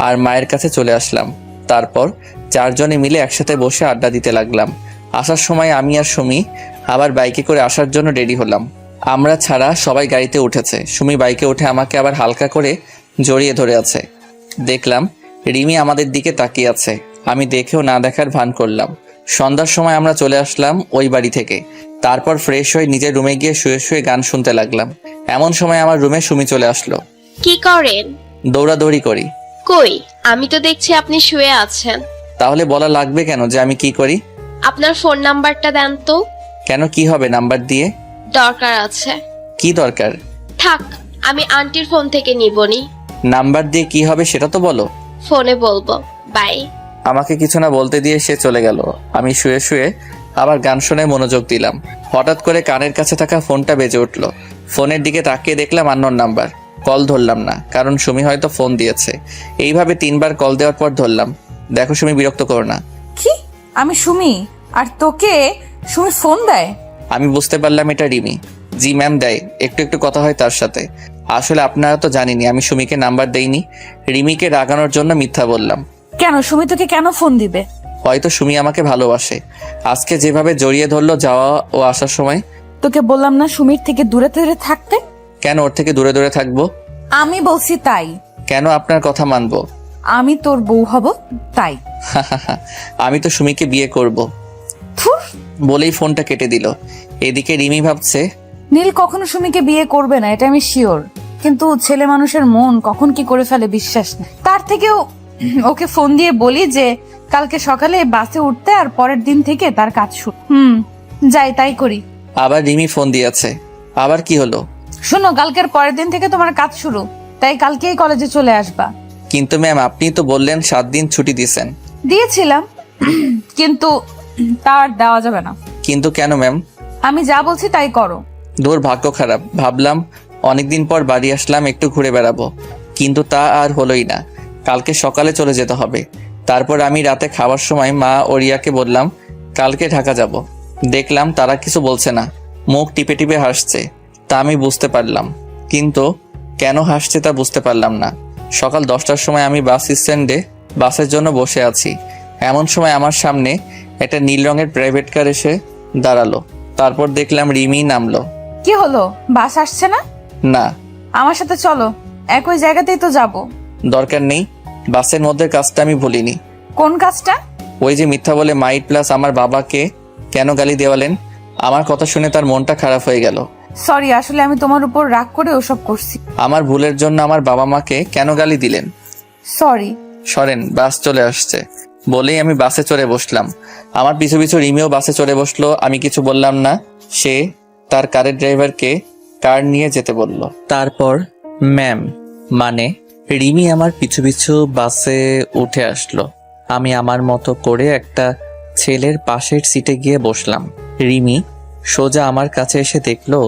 S1: আর মায়ের কাছে চলে আসলাম। তারপর 4 জনে মিলে একসাথে বসে আড্ডা দিতে লাগলাম। আসার সময় আমি আর সুমি আবার বাইকে করে আসার জন্য রেডি হলাম। আমরা ছাড়া সবাই গাড়িতে উঠেছে। সুমি বাইকে উঠে আমাকে আবার হালকা করে জড়িয়ে ধরে আছে। দেখলাম রিমি আমাদের দিকে তাকিয়ে আছে। আমি দেখেও না দেখার ভান করলাম। সন্ধ্যার সময় আমরা চলে আসলাম ওই বাড়ি থেকে। তারপর ফ্রেশ হয়ে নিজের রুমে গিয়ে শুয়ে শুয়ে গান শুনতে লাগলাম। এমন সময় আমার রুমে সুমি চলে আসলো।
S12: কি করেন?
S1: দৌড়াদৌড়ি করি।
S12: কই, আমি তো দেখছি আপনি শুয়ে আছেন।
S1: তাহলে বলা লাগবে কেন যে আমি কি করি?
S12: আপনার ফোন নাম্বারটা দেন তো।
S1: কেন, কি হবে নাম্বার দিয়ে?
S12: দরকার আছে।
S1: কি দরকার?
S12: থাক, আমি আন্টির ফোন থেকে নিবনি।
S1: নাম্বার দিয়ে কি হবে সেটা তো বলো।
S12: ফোনে বলবো, বাই।
S1: আমাকে কিছু না বলতে দিয়ে সে চলে গেল। আমি শুয়ে শুয়ে আবার গান শুনে মনোযোগ দিলাম। হঠাৎ করে কানের কাছে থাকা ফোনটা বেজে উঠল। ফোনের দিকে তাকিয়ে দেখলাম আননোন নাম্বার। কল ধরলাম না, কারণ সুমি হয়তো ফোন দিয়েছে। এইভাবে 3বার কল দেওয়ার পর ধরলাম। দেখো সুমি, বিরক্ত করো না।
S6: কি? আমি সুমি, আর তোকে সুমি ফোন দেয়?
S1: আমি বুঝতে পারলাম এটা রিমি। জি ম্যাম, দেয়, একটু একটু কথা হয় তার সাথে। আসলে আপনারা তো জানেনই আমি সুমিকে নাম্বার দেইনি। রিমিকে রাগানোর জন্য মিথ্যা বললাম।
S6: কেন, সুমি তোকে কেন ফোন দিবে?
S1: হয়তো সুমি আমাকে ভালোবাসে। আজকে যেভাবে জড়িয়ে ধরলো যাওয়া ও আসার সময়।
S6: তোকে বললাম না সুমির থেকে দূরে দূরে থাকতে?
S1: কেন ওর থেকে দূরে দূরে থাকবো?
S6: আমি বলছি তাই।
S1: কেন আপনার কথা মানবো?
S6: আমি তোর বউ হব তাই।
S1: আমি তো সুমিকে বিয়ে করব বলেই ফোনটা কেটে দিল। এদিকে রিমি ভাবছে,
S6: নীল কখনো সুমিকে বিয়ে করবে না, এটা আমি শিওর। কিন্তু ছেলে মানুষের মন কখন কি করে ফেলে বিশ্বাস নেই। তার থেকেও ওকে ফোন দিয়ে বলি যে কালকে সকালে বাসে উঠতে, আর পরের দিন থেকে তার কাজ শুরু। যাই তাই করি।
S1: আবার রিমি ফোন দিয়েছে। আবার কি হলো?
S6: শোনো, কালকের পরের দিন থেকে তোমার কাজ শুরু, তাই কালকেই কলেজে চলে আসবা।
S1: কিন্তু ম্যাম, আপনি তো বললেন 7 দিন ছুটি দিয়েছেন।
S6: দিয়েছিলাম, কিন্তু তার দেওয়া যাবে না।
S1: কিন্তু কেন ম্যাম?
S6: আমি যা বলছি তাই করো।
S1: দূর, ভাগ্য খারাপ। ভাবলাম অনেকদিন পর বাড়ি আসলাম, একটু ঘুরে বেড়াবো, কিন্তু তা আর হলোই না। কালকে সকালে চলে যেতে হবে। তারপর আমি রাতে খাওয়ার সময় মা ও রিয়াকে বললাম কালকে ঢাকা যাব। দেখলাম তারা কিছু বলছে না, মুখ টিপে টিপে হাসছে। তা আমি বুঝতে পারলাম, কিন্তু কেন হাসছে তা বুঝতে পারলাম না। সকাল 10টার সময় আমি বাস স্ট্যান্ডে বাসের জন্য বসে আছি। এমন সময় আমার সামনে একটা নীল রঙের প্রাইভেট কার এসে দাঁড়ালো। তারপর দেখলাম রিমি নামলো।
S6: কি হলো, বাস আসছে না?
S1: না,
S6: আমার সাথে চলো, একই জায়গাতেই তো যাব।
S1: দরকার নেই, বাসের মধ্যে কাজটা আমি ভুলিনি।
S6: কোন কাজটা?
S1: ওই যে মিথ্যা বলে মাইট প্লাস আমার বাবাকে কেন গালি দেওয়ালেন। আমার কথা শুনে তার মনটা খারাপ হয়ে গেল।
S6: সরি, আসলে আমি তোমার উপর রাগ করে ওসব করছি।
S1: আমার ভুলের জন্য আমার বাবা মাকে কেন গালি দিলেন?
S6: সরি।
S1: সরেন, বাস চলে আসছে বলেই আমি বাসে চড়ে বসলাম। আমার পিছু পিছু রিমিও বাসে চড়ে বসলো। আমি কিছু বললাম না। সে তার কারের ড্রাইভারকে কার নিয়ে যেতে বলল। তারপর ম্যাম মানে রিমি আমার পিছু পিছু বাসে উঠে আসলো। আমি আমার মতো করে একটা ছেলের পাশের সিটে গিয়ে বসলাম। রিমি সোজা আমার কাছে এসে দেখলো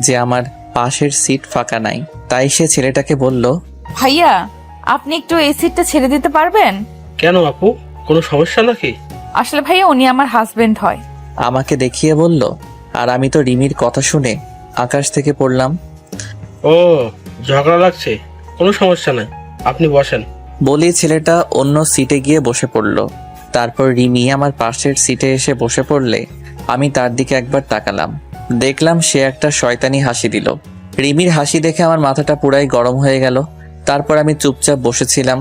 S1: যে আমার পাশের সিট ফাঁকা নাই। তাই সে ছেলেটাকে বলল,
S6: ভাইয়া, আপনি একটু এই সিটটা ছেড়ে দিতে পারবেন?
S5: কেন আপু, কোনো সমস্যা নাকি?
S6: আসলে ভাইয়া, উনি আমার হাজবেন্ড হয়।
S1: আমাকে দেখিয়ে বলল। আর আমি তো রিমির কথা শুনে আকাশ থেকে পড়লাম।
S5: ও, ঝগড়া লাগছে? কোনো সমস্যা নাই, আপনি বসেন।
S1: বলেই ছেলেটা অন্য সিটে গিয়ে বসে পড়ল। তারপর রিমি আমার পাশের সিটে এসে বসে পড়লে আমি তার দিকে একবার তাকালাম। দেখলাম সে একটা শয়তানি হাসি দিল। রিমির হাসি দেখে আমার মাথাটা পুরাই গরম হয়ে গেল। তারপর আমি চুপচাপ বসেছিলাম।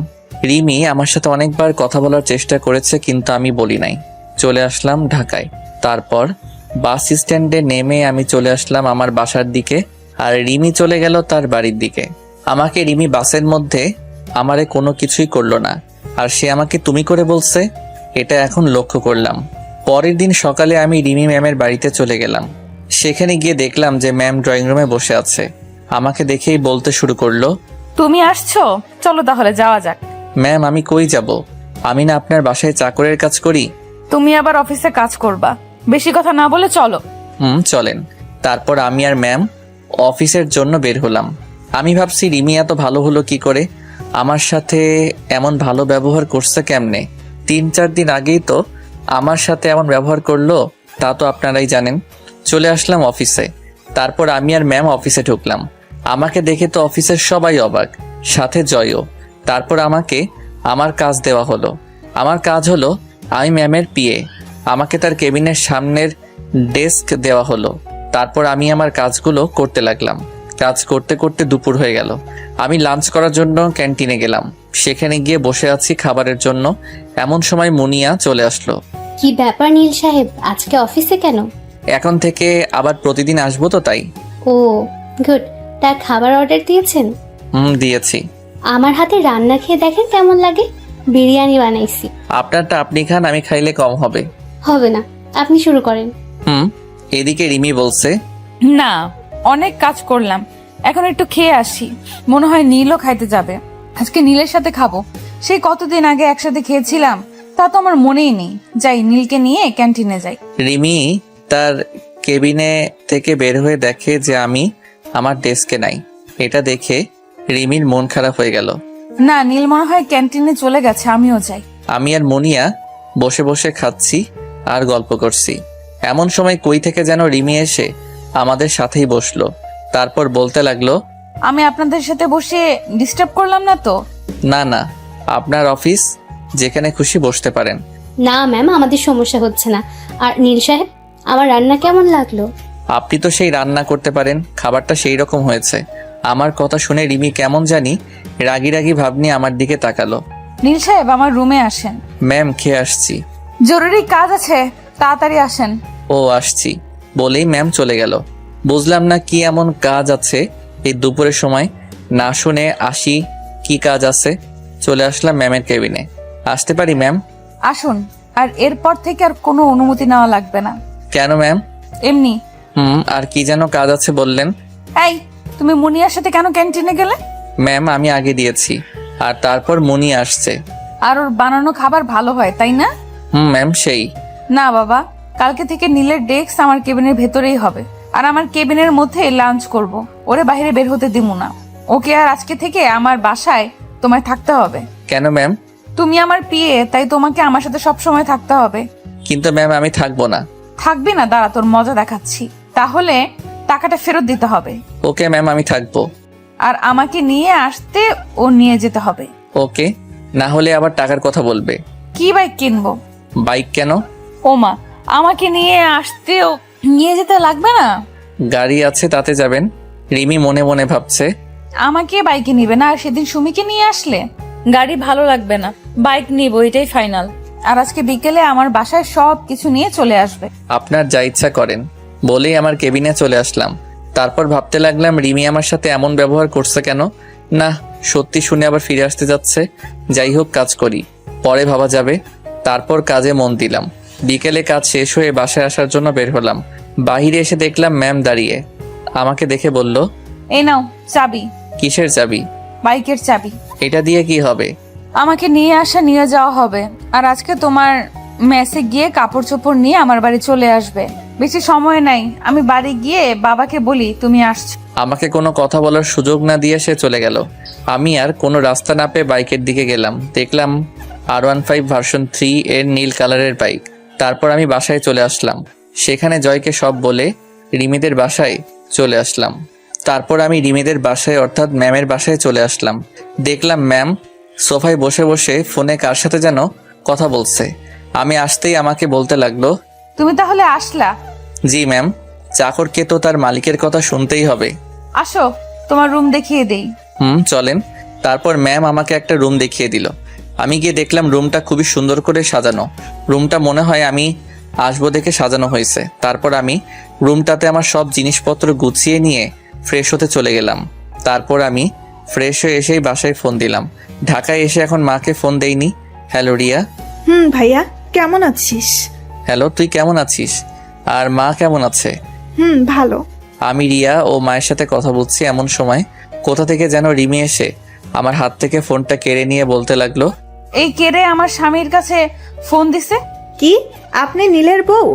S1: রিমি আমার সাথে অনেকবার কথা বলার চেষ্টা করেছে, কিন্তু আমি বলি নাই। চলে আসলাম ঢাকায়। তারপর বাস স্ট্যান্ডে নেমে আমি চলে আসলাম আমার বাসার দিকে, আর রিমি চলে গেল তার বাড়ির দিকে। আমাকে রিমি বাসের মধ্যে আমারে কোনো কিছুই করলো না, আর সে আমাকে তুমি করে বলছে, এটা এখন লক্ষ্য করলাম। পরের দিন সকালে আমি রিমি ম্যামের বাড়িতে চলে গেলাম। সেখানে গিয়ে দেখলাম যে ম্যাম ড্রয়িং রুমে বসে আছে। আমাকে দেখেই বলতে শুরু করলো,
S6: তুমি আসছো, চলো তাহলে যাওয়া যাক।
S1: ম্যাম আমি কই যাব? আমি না আপনার বাসায় চাকরের কাজ করি।
S6: তুমি আবার অফিসে কাজ করবা, বেশি কথা না বলে চলো।
S1: চলেন। তারপর আমি আর ম্যাম অফিসের জন্য বের হলাম। আমি ভাবছি রিমি এত ভালো হলো কি করে, আমার সাথে এমন ভালো ব্যবহার করছে কেমনে? 3-4 দিন আগেই তো আমার সাথে এমন ব্যবহার করলো, তা তো আপনারাই জানেন। চলে আসলাম অফিসে। তারপর আমি আর ম্যাম অফিসে ঢুকলাম। আমাকে দেখে তো অফিসের সবাই অবাক, সাথে জয়ও। তারপর আমাকে আমার কাজ দেওয়া হলো। আমার কাজ হলো আমি ম্যামের পিএ। আমাকে তার কেবিনের সামনের ডেস্ক দেওয়া হলো। তারপর আমি আমার কাজগুলো করতে লাগলাম। কাজ করতে করতে দুপুর হয়ে গেল। আমি লাঞ্চ করার জন্য ক্যান্টিনে গেলাম। সেখানে গিয়ে বসে আছি খাবারের জন্য। এমন সময় মুনিয়া চলে আসলো।
S7: কি ব্যাপার নীল সাহেব, আজকে অফিসে কেন?
S1: এখন থেকে আবার প্রতিদিন আসবো তো, তাই।
S7: ও গুড। তার খাবার অর্ডার দিয়েছেন?
S1: দিয়েছি।
S7: আমার হাতে রান্না খেয়ে দেখেন কেমন লাগে। বিরিয়ানি বানাইছি।
S1: আপনারটা আপনি খান, আমি খাইলে কম হবে।
S7: হবে না, আপনি শুরু করেন।
S1: এদিকে রিমি বলছে,
S6: না, অনেক কাজ করলাম, এখন একটু খেয়ে আসি। মনে হয় নীলও খাইতে যাবে। আজকে নীলের সাথে খাবো। সেই কতদিন আগে একসাথে খেয়েছিলাম, তা তো আমার মনেই নেই। যাই, নীলকে নিয়ে ক্যান্টিনে যাই।
S1: রিমি তার কেবিনে থেকে বের হয়ে দেখে যে আমি আমার ডেস্কে নাই। এটা দেখে রিমির মন খারাপ হয়ে গেল।
S6: না, নীল মনে হয় ক্যান্টিনে চলে গেছে, আমিও যাই।
S1: আমি আর মুনিয়া বসে বসে খাচ্ছি আর গল্প করছি। এমন সময় কই থেকে যেন রিমি এসে আমাদের সাথেই বসলো। তারপর বলতে লাগলো,
S6: আমি আপনাদের সাথে বসে ডিস্টার্ব করলাম না তো?
S1: না না, আপনার অফিস, যেখানে খুশি বসতে পারেন।
S7: না ম্যাম, আমাদের সমস্যা হচ্ছে না। আর নীল সাহেব, আমার রান্না কেমন লাগলো?
S1: আপনি তো সেই রান্না করতে পারেন, খাবারটা সেই রকম হয়েছে। আমার কথা শুনে রিমি কেমন জানি রাগি রাগি ভাব নিয়ে আমার দিকে তাকালো।
S6: নীল সাহেব, আমার রুমে আসেন।
S1: ম্যাম খেয়ে আসছি।
S6: জরুরি কাজ আছে, তাড়াতাড়ি আসেন।
S1: ও আসছি বলেই ম্যাম চলে গেল। বুঝলাম না কি এমন কাজ আছে এই দুপুরের সময়। না শুনে আসি কি কাজ আছে। চলে আসলাম ম্যামের কেবিনে। আসতে পারি ম্যাম?
S6: আসুন। আর এরপর থেকে আর কোনো অনুমতি নেওয়া লাগবে না।
S1: কেন ম্যাম?
S6: এমনি।
S1: আর কি যেন কাজ আছে বললেন?
S6: এই, তুমি মুনিয়ার সাথে কেন ক্যান্টিনে গেলে?
S1: ম্যাম আমি আগে দিয়েছি, আর তারপর মুনি আসছে।
S6: আর ওর বানানো খাবার ভালো হয়, তাই না?
S1: ম্যাম সেই।
S6: না বাবা, কালকে থেকে নীলের ডেস্ক আমার কেবিনের ভেতরেই হবে, আর আমার কেবিনের মধ্যে লাঞ্চ করব। ওরে বাইরে বের হতে দিমু না। ওকে, আর আজকে থেকে আমার বাসায় তোমায় থাকতে হবে।
S1: কেন ম্যাম?
S6: তুমি আমার পিএ, তাই তোমাকে আমার সাথে সব সময় থাকতে হবে।
S1: কিন্তু ম্যাম আমি থাকবো না।
S6: থাকবি না? দাঁড়া, তোর মজা দেখাচ্ছি। তাহলে টাকাটা ফেরত দিতে হবে,
S1: ওকে ম্যাম, আমি থাকবো।
S6: আর আমাকে নিয়ে আসতে ও নিয়ে যেতে হবে।
S1: ওকে, না হলে আবার টাকার কথা বলবে।
S6: কি বাইক কিনবো?
S1: বাইক কেন?
S6: ওমা, আমাকে নিয়ে আসতে ও নিয়ে যেতে লাগবে না?
S1: গাড়ি আছে, তাতে যাবেন। রিমি মনে মনে ভাবছে।
S6: আমাকে বাইকে নিবে না, আর সেদিন সুমিকে নিয়ে আসলে গাড়ি ভালো লাগবে না, বাইক নিব, এটাই ফাইনাল। আর আজকে বিকেলে আমার বাসায় সব কিছু নিয়ে চলে আসবে।
S1: আপনার যা ইচ্ছা করেন বলেই আমার কেবিনে চলে আসলাম। তারপর ভাবতে লাগলাম রিমি আমার সাথে এমন ব্যবহার করছে কেন। না, সত্যি শুনে আবার ফিরে আসতে যাচ্ছে। যাই হোক, কাজ করি, পরে ভাবা যাবে। তারপর কাজে মন দিলাম। বিকেলে কাজ শেষ হয়ে বাসায় আসার জন্য বের হলাম। বাহিরে এসে দেখলাম ম্যাম দাঁড়িয়ে। আমাকে দেখে বলল,
S6: এই নাও চাবি।
S1: কিসের চাবি?
S6: বাইকের চাবি।
S1: এটা দিয়ে কি হবে?
S6: আমাকে নিয়ে আসা নিয়ে যাওয়া হবে। আর আজকে তোমার মেসে গিয়ে কাপড় চোপড় নিয়ে আমার বাড়ি চলে আসবে। বেশি সময় নাই, আমি বাড়ি গিয়ে বাবাকে বলি তুমি আসছো।
S1: আমাকে কোনো কথা বলার সুযোগ না দিয়ে সে চলে গেল। আমি আর কোনো রাস্তা না পেয়ে বাইকের দিকে গেলাম। দেখলাম R15 ভার্সন 3 এর নীল কালারের বাইক। তারপর আমি বাসায় চলে আসলাম। সেখানে জয়কে সব বলে রিমিদের বাসায় চলে আসলাম। তারপর আমি রিমিদের বাসায় অর্থাৎ ম্যামের বাসায় চলে আসলাম। দেখলাম ম্যাম সোফায় বসে বসে ফোনে কার সাথে যেন কথা বলছে। আমি আসতেই আমাকে বলতে লাগলো,
S6: তুমি তাহলে আসলা?
S1: জি ম্যাম, চাকরকে তো তার মালিকের কথা শুনতেই হবে।
S6: আসো, তোমার রুম দেখিয়ে দেই।
S1: চলেন। তারপর ম্যাম আমাকে একটা রুম দেখিয়ে দিল। আমি গিয়ে দেখলাম রুমটা খুবই সুন্দর করে সাজানো। রুমটা মনে হয় আমি আসবো দেখে সাজানো হয়েছে। তারপর আমি রুমটাতে আমার সব জিনিসপত্র গুছিয়ে নিয়ে ফ্রেশ হতে চলে গেলাম। তারপর আমি ফ্রেশ হয়ে এসেই বাসায় ফোন দিলাম। ঢাকায় এসে এখন মাকে ফোন দেইনি। হ্যালো রিয়া।
S2: ভাইয়া, কেমন আছিস?
S1: হ্যালো, তুই কেমন আছিস? আর মা কেমন আছে?
S2: ভালো।
S1: আমি রিয়া ও মায়ের সাথে কথা বলছি, এমন সময় কোথা থেকে যেন রিমি এসে আমার হাত থেকে ফোনটা কেড়ে নিয়ে বলতে লাগলো,
S6: এই কেড়ে আমার স্বামীর কাছে ফোন দিছে?
S2: কি, আপনি নীলের বউ?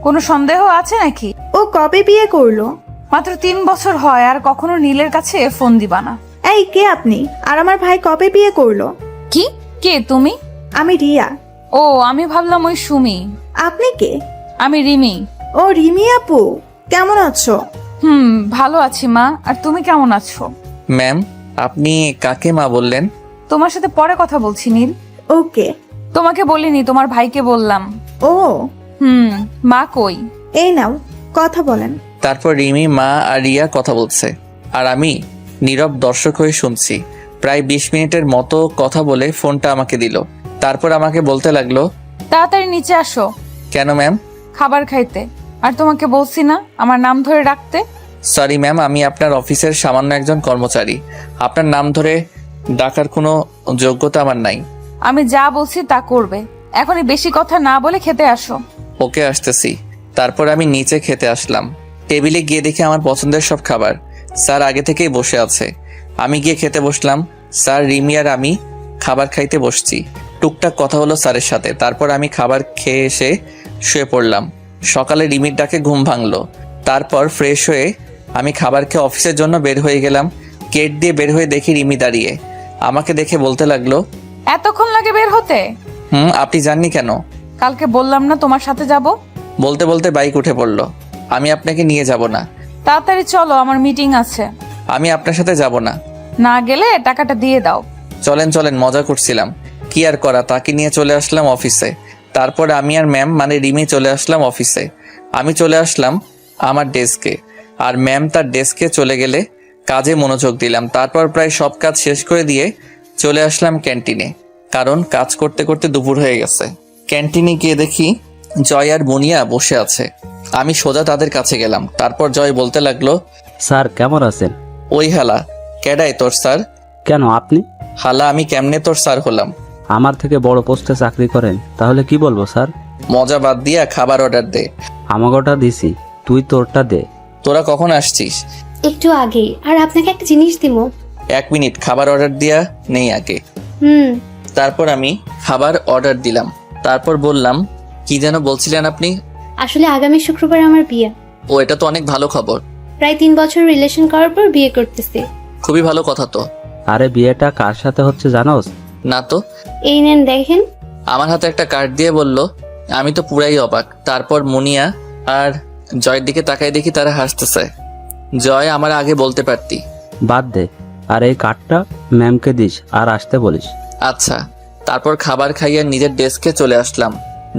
S6: কোনো সন্দেহ আছে নাকি?
S2: ও কবে বিয়ে করলো?
S6: মাত্র 3 বছর হয়, আর কখনো নীলের কাছে ফোন দিবা না।
S2: এই, কে আপনি? আর আমার ভাই কবে বিয়ে করলো?
S6: কি? কে তুমি?
S2: আমি রিয়া।
S6: ও, আমি ভাবলাম ওই সুমি।
S2: আপনি কে?
S6: আমি রিমি।
S2: ও রিমি আপু, কেমন আছো?
S6: ভালো আছি মা, আর তুমি কেমন আছো?
S1: ম্যাম আপনি কাকে মা বললেন?
S6: তোমার সাথে পরে কথা বলছি নীল।
S2: ওকে।
S6: তোমাকে বলিনি, তোমার ভাইকে বললাম।
S2: ও।
S6: মা কই?
S2: এই নাও, কথা বলেন।
S1: তারপর রিমি, মা আর রিয়া কথা বলছে, আর আমি নীরব দর্শক হয়ে শুনছি। প্রায় 20 মিনিটের মতো কথা বলে ফোনটা আমাকে দিল। তারপর আমাকে বলতে লাগলো,
S6: তাড়াতাড়ি নিচে আসো।
S1: কেন ম্যাম?
S6: খাবার খাইতে। আর তোমাকে বলছি না আমার নাম ধরে ডাকতে?
S1: সরি ম্যাম, আমি আপনার অফিসের সামান্য একজন কর্মচারী। আপনার নাম ধরে ডাকার কোনো যোগ্যতা আমার নাই।
S6: আমি যা বলছি তা করবে। এখনই বেশি কথা না বলে খেতে আসো।
S1: ওকে, আসতেছি। তারপর আমি নিচে খেতে আসলাম। টেবিলে গিয়ে দেখি আমার পছন্দের সব খাবার। স্যার আগে থেকেই বসে আছে। আমি গিয়ে খেতে বসলাম। স্যার, রিমি আর আমি খাবার খাইতে বসছি। টুকটাক কথা হলো স্যারের সাথে। তারপর আমি খাবার খেয়ে এসে শুয়ে পড়লাম। সকালে রিমির ডাকে ঘুম ভাঙলো। তারপর ফ্রেশ হয়ে আমি খাবার খেয়ে অফিসের জন্য বের হয়ে গেলাম। গেট দিয়ে বের হয়ে দেখি রিমি দাঁড়িয়ে। আমাকে দেখে বলতে লাগলো,
S6: এতক্ষণ লাগে বের হতে?
S1: আপনি জাননি কেন?
S6: কালকে বললাম না তোমার সাথে যাব?
S1: বলতে বলতে বাইক উঠে পড়লো। আমি আপনাকে নিয়ে যাব না।
S6: তাড়াতাড়ি চলো, আমার মিটিং আছে।
S1: আমি আপনার সাথে যাব না।
S6: না গেলে টাকাটা দিয়ে দাও।
S1: চলেন চলেন, মজা করছিলাম। কি আর করা, তাকে নিয়ে চলে আসলাম অফিসে। তারপর আমি আর ম্যাম মানে রিমি চলে আসলাম অফিসে। আমি চলে আসলাম আমার ডেস্কে, আর ম্যাম তার ডেস্কে চলে গেলে কাজে মনোযোগ দিলাম। তারপর প্রায় সব কাজ শেষ করে দিয়ে চলে আসলাম ক্যান্টিনে, কারণ কাজ করতে করতে দুপুর হয়ে গেছে। ক্যান্টিনে গিয়ে দেখি জয় আর মুনিয়া বসে আছে। আমি সোজা তাদের কাছে গেলাম। তারপর জয় বলতে লাগলো,
S3: স্যার কেমন আছেন?
S1: ওই হালা, কেডাই তোর স্যার?
S3: কেন আপনি?
S1: হালা, আমি কেমনে তোর স্যার হলাম?
S3: আমার থেকে বড় পোস্টে চাকরি করেন, তাহলে কি বলবো স্যার?
S1: মজা বাদ দিয়া খাবার অর্ডার দে।
S3: আমাকে ওটা দিছি, তুই তোরটা দে।
S1: তোরা কখন আসছিস?
S7: একটু আগে। আর আপনাকে একটা জিনিস দিব।
S1: 1 মিনিট, খাবার অর্ডার দিয়া নেই আগে। তারপর আমি খাবার অর্ডার দিলাম। তারপর বললাম, কি যেন বলছিলেন আপনি?
S7: আসলে আগামী শুক্রবার আমার বিয়ে।
S1: ও, এটা তো অনেক ভালো খবর।
S7: প্রায় 3 বছর রিলেশন করার পর বিয়ে করতেছি।
S1: খুবই ভালো কথা তো।
S3: আরে বিয়েটা কার সাথে হচ্ছে জানোস?
S1: না তো।
S7: এই নেন দেখেন।
S1: আমার হাতে একটা কার্ড দিয়ে বলল। আমি তো পুরাই অবাক। তারপর মুনিয়া আর জয়ের দিকে তাকাই দেখি তারা হাসতেছে। জয়, আমার আগে বলতে পারতি।
S3: বাদ দে, আর এই কার্ডটা ম্যামকে দিস আর আসতে বলিস।
S1: আচ্ছা। তারপর খাবার খাইয়ে নিজের ডেস্কে চলে আসলাম।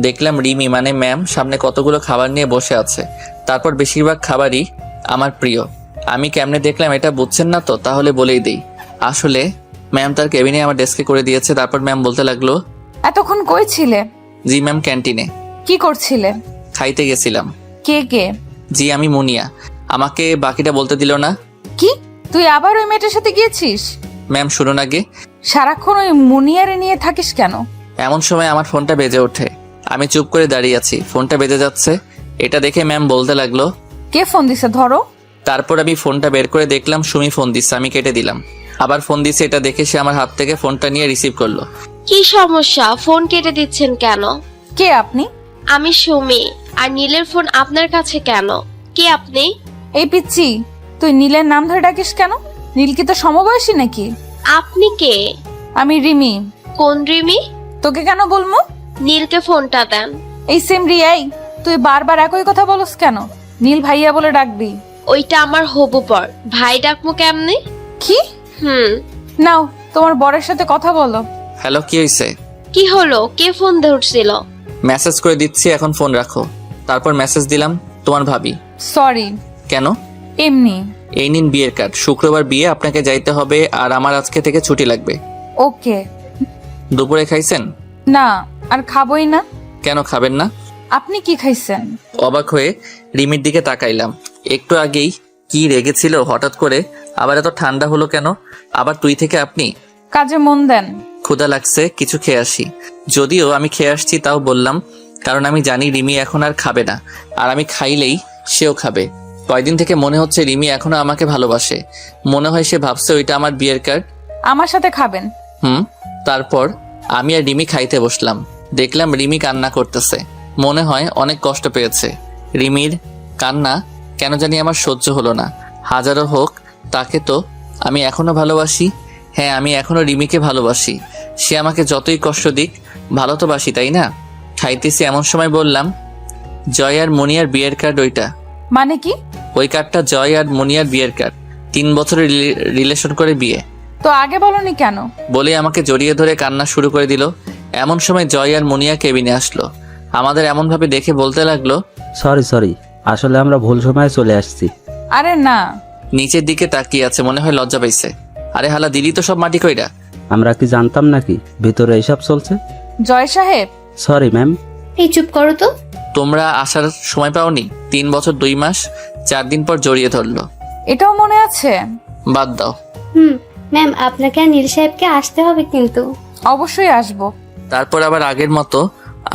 S1: দেখলাম রিমি মানে ম্যাম সামনে কতগুলো খাবার নিয়ে বসে আছে। তারপর বেশিরভাগ খাবারই আমার প্রিয়। আমি কেমনে দেখলাম এটা বুঝছেন না তো? তাহলে বলেই দেই। আসলে ম্যাম তার কেবিনে আমার ডেস্কে করে দিয়েছে। তারপর ম্যাম বলতে লাগলো,
S6: এতক্ষণ কই ছিলে?
S1: জি ম্যাম, ক্যান্টিনে।
S6: কি করছিলে?
S1: খাইতে গেছিলাম।
S6: কে কে?
S1: জি আমি মুনিয়া। আমাকে বাকিটা বলতে দিল না।
S6: কি, তুই আবার ওই মেয়েটার সাথে গিয়েছিস?
S1: ম্যাম শুনুন আগে।
S6: সারাক্ষণ ওই মুনিয়ারে নিয়ে থাকিস কেন?
S1: এমন সময় আমার ফোনটা বেজে ওঠে। আমি চুপ করে দাঁড়িয়ে আছি, ফোনটা বেজে যাচ্ছে। এটা দেখে ম্যাম বলতে লাগলো,
S6: কে ফোন দিছে ধরো।
S1: তারপর আমি ফোনটা বের করে দেখলাম সুমি ফোন দিচ্ছে। আমি কেটে দিলাম। আবার ফোন দিচ্ছে। এটা দেখে সে আমার হাত থেকে ফোনটা নিয়ে রিসিভ করলো।
S12: কি সমস্যা? ফোন কেটে দিচ্ছেন কেন?
S6: কে আপনি?
S12: আমি সুমি। আর নীলের ফোন আপনার কাছে কেন? কে আপনি?
S6: এই পিচ্ছি, তুই নীলের নাম ধরে ডাকিস কেন? নীল কি তো সমবয়সী নাকি?
S12: আপনি কে?
S6: আমি রিমি।
S12: কোন রিমি?
S6: তোকে কেন বলবো?
S12: নীলকে ফোনটা দেন।
S6: এই সেম রিয়াই, তুই বারবার একই কথা বলস কেন? নীল ভাইয়া বলে ডাকবি।
S12: ওইটা আমার হবু বর। ভাই ডাকমু কেমনে?
S6: কি? নাও তোমার বরের সাথে কথা বলো।
S1: হ্যালো, কি হয়েছে?
S12: কি হলো? কে ফোন ধরছিল?
S1: মেসেজ করে দিচ্ছি, এখন ফোন রাখো। তারপর মেসেজ দিলাম, তোমার ভাবি।
S6: সরি।
S1: কেন?
S6: এমনি।
S1: এই নিন বিয়ের কার্ড। শুক্রবার বিয়ে, আপনাকে যাইতে হবে। আর আমার আজকে থেকে ছুটি লাগবে।
S6: ওকে।
S1: দুপুরে খাইছেন?
S6: না, আর খাবোই না।
S1: কেন খাবেন না?
S6: আপনি কি খাইছেন?
S1: অবাক হয়ে রিমির দিকে তাকাইলাম। একটু আগেই কি রেগেছিল, হঠাৎ করে আবার এত ঠান্ডা হলো কেন? আবার তুই থেকে আপনি।
S6: কাজে মন দেন।
S1: ক্ষুধা লাগছে, কিছু খেয়ে আসি। যদিও আমি খেয়ে আসছি তাও বললাম, কারণ আমি জানি রিমি এখন আর খাবে না। আর আমি খাইলেই সেও খাবে। কয়দিন থেকে মনে হচ্ছে রিমি এখনো আমাকে ভালোবাসে। মনে হয় সে ভাবছে ওইটা আমার বিয়ের কার্ড।
S6: আমার সাথে খাবেন?
S1: তারপর আমি আর রিমি খাইতে বসলাম। দেখলাম রিমি কান্না করতেছে। মনে হয় অনেক কষ্ট পেয়েছে। রিমির কান্না কেন জানি আমার সহ্য হলো না। হাজারো হোক, তাকে তো আমি এখনো ভালোবাসি। হ্যাঁ, আমি এখনো রিমিকে ভালোবাসি। সে আমাকে যতই কষ্ট দিক, ভালো তো বাসি, তাই না? খাইতেছি এমন সময় বললাম, জয় আর মুনিয়ার বিয়ের কার্ড ওইটা।
S6: মানে কি?
S1: ওই কার্ডটা জয় আর মুনিয়ার বিয়ের কার্ড। 3 বছরের রিলেশন করে বিয়ে।
S6: তো আগে বলনি কেন?
S1: বলে আমাকে জড়িয়ে ধরে কান্না শুরু করে দিল। এমন সময় জয় আর মুনিয়া কেবিনে আসলো। আমাদের এমন ভাবে দেখে বলতে লাগলো,
S3: সরি, আসলে আমরা ভুল সময়ে চলে আসছি।
S6: আরে না।
S1: নিচের দিকে তাকিয়ে আছে, মনে হয় লজ্জা পাইছে। আরে হালা, দিলি তো সব মাটি কইরা।
S3: আমরা কি জানতাম নাকি ভিতরে এইসব চলছে?
S6: জয় সাহেব।
S3: Sorry ma'am.
S7: এই চুপ করো তো।
S1: তোমরা আসার সময় পাওনি? 3 বছর 2 মাস 4 দিন পর জড়িয়ে ধরলো।
S6: এটাও মনে আছে?
S1: বাদ দাও।
S7: ম্যাম, আপনাকে আর নীল সাহেবকে আসতে হবে কিন্তু।
S6: অবশ্যই আসবো।
S1: তারপর আবার আগের মতো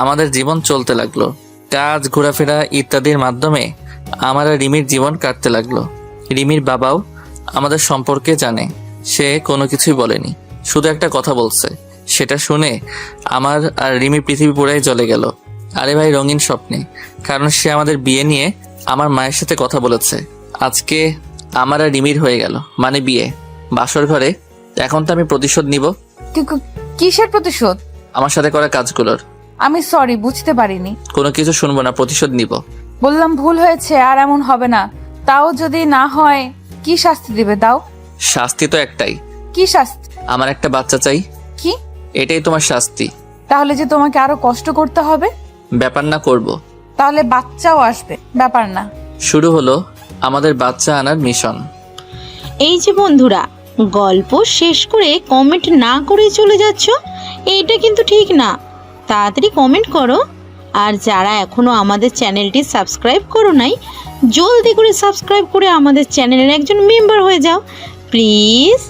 S1: আমাদের জীবন চলতে লাগলো। কাজ, ঘোরাফেরা ইত্যাদির মাধ্যমে আমার আর রিমির জীবন কাটতে লাগলো। রিমির বাবাও আমাদের সম্পর্কে জানে। সে কোনো কিছুই বলেনি, শুধু একটা কথা বলছে। সেটা শুনে আমার আর রিমির পৃথিবী পুরাই জ্বলে গেল। আরে ভাই, রঙিন স্বপ্নে। কারণ সে আমাদের বিয়ে নিয়ে আমার মায়ের সাথে কথা বলেছে। আজকে আমার আর রিমির হয়ে গেল, মানে বিয়ে, বাসর ঘরে। এখন তো আমি প্রতিশোধ নিব।
S6: কিসের প্রতিশোধ?
S1: আমার সাথে করা কাজগুলোর।
S6: আমি সরি, বুঝতে পারিনি।
S1: কোনো কিছু শুনবো না, প্রতিশোধ নিব।
S6: বললাম ভুল হয়েছে, আর এমন হবে না। তাও যদি না হয়, কি শাস্তি দিবে দাও?
S1: শাস্তি তো একটাই।
S6: কি শাস্তি?
S1: আমার একটা বাচ্চা চাই।
S6: কি?
S1: এটাই তোমার শাস্তি।
S6: তাহলে যে তোমাকে আরো কষ্ট করতে হবে?
S1: ব্যাপার না, করব।
S6: তাহলে বাচ্চাও আসবে, ব্যাপার না।
S1: শুরু হলো আমাদের বাচ্চা আনার মিশন।
S13: এই যে বন্ধুরা, গল্প শেষ করে কমেন্ট না করে চলে যাচ্ছ, এইটা কিন্তু ঠিক না। তাড়াতাড়ি কমেন্ট করো। আর যারা এখনো আমাদের চ্যানেলটি সাবস্ক্রাইব করো নাই, জলদি করে সাবস্ক্রাইব করে আমাদের চ্যানেলের একজন মেম্বার হয়ে যাও প্লিজ।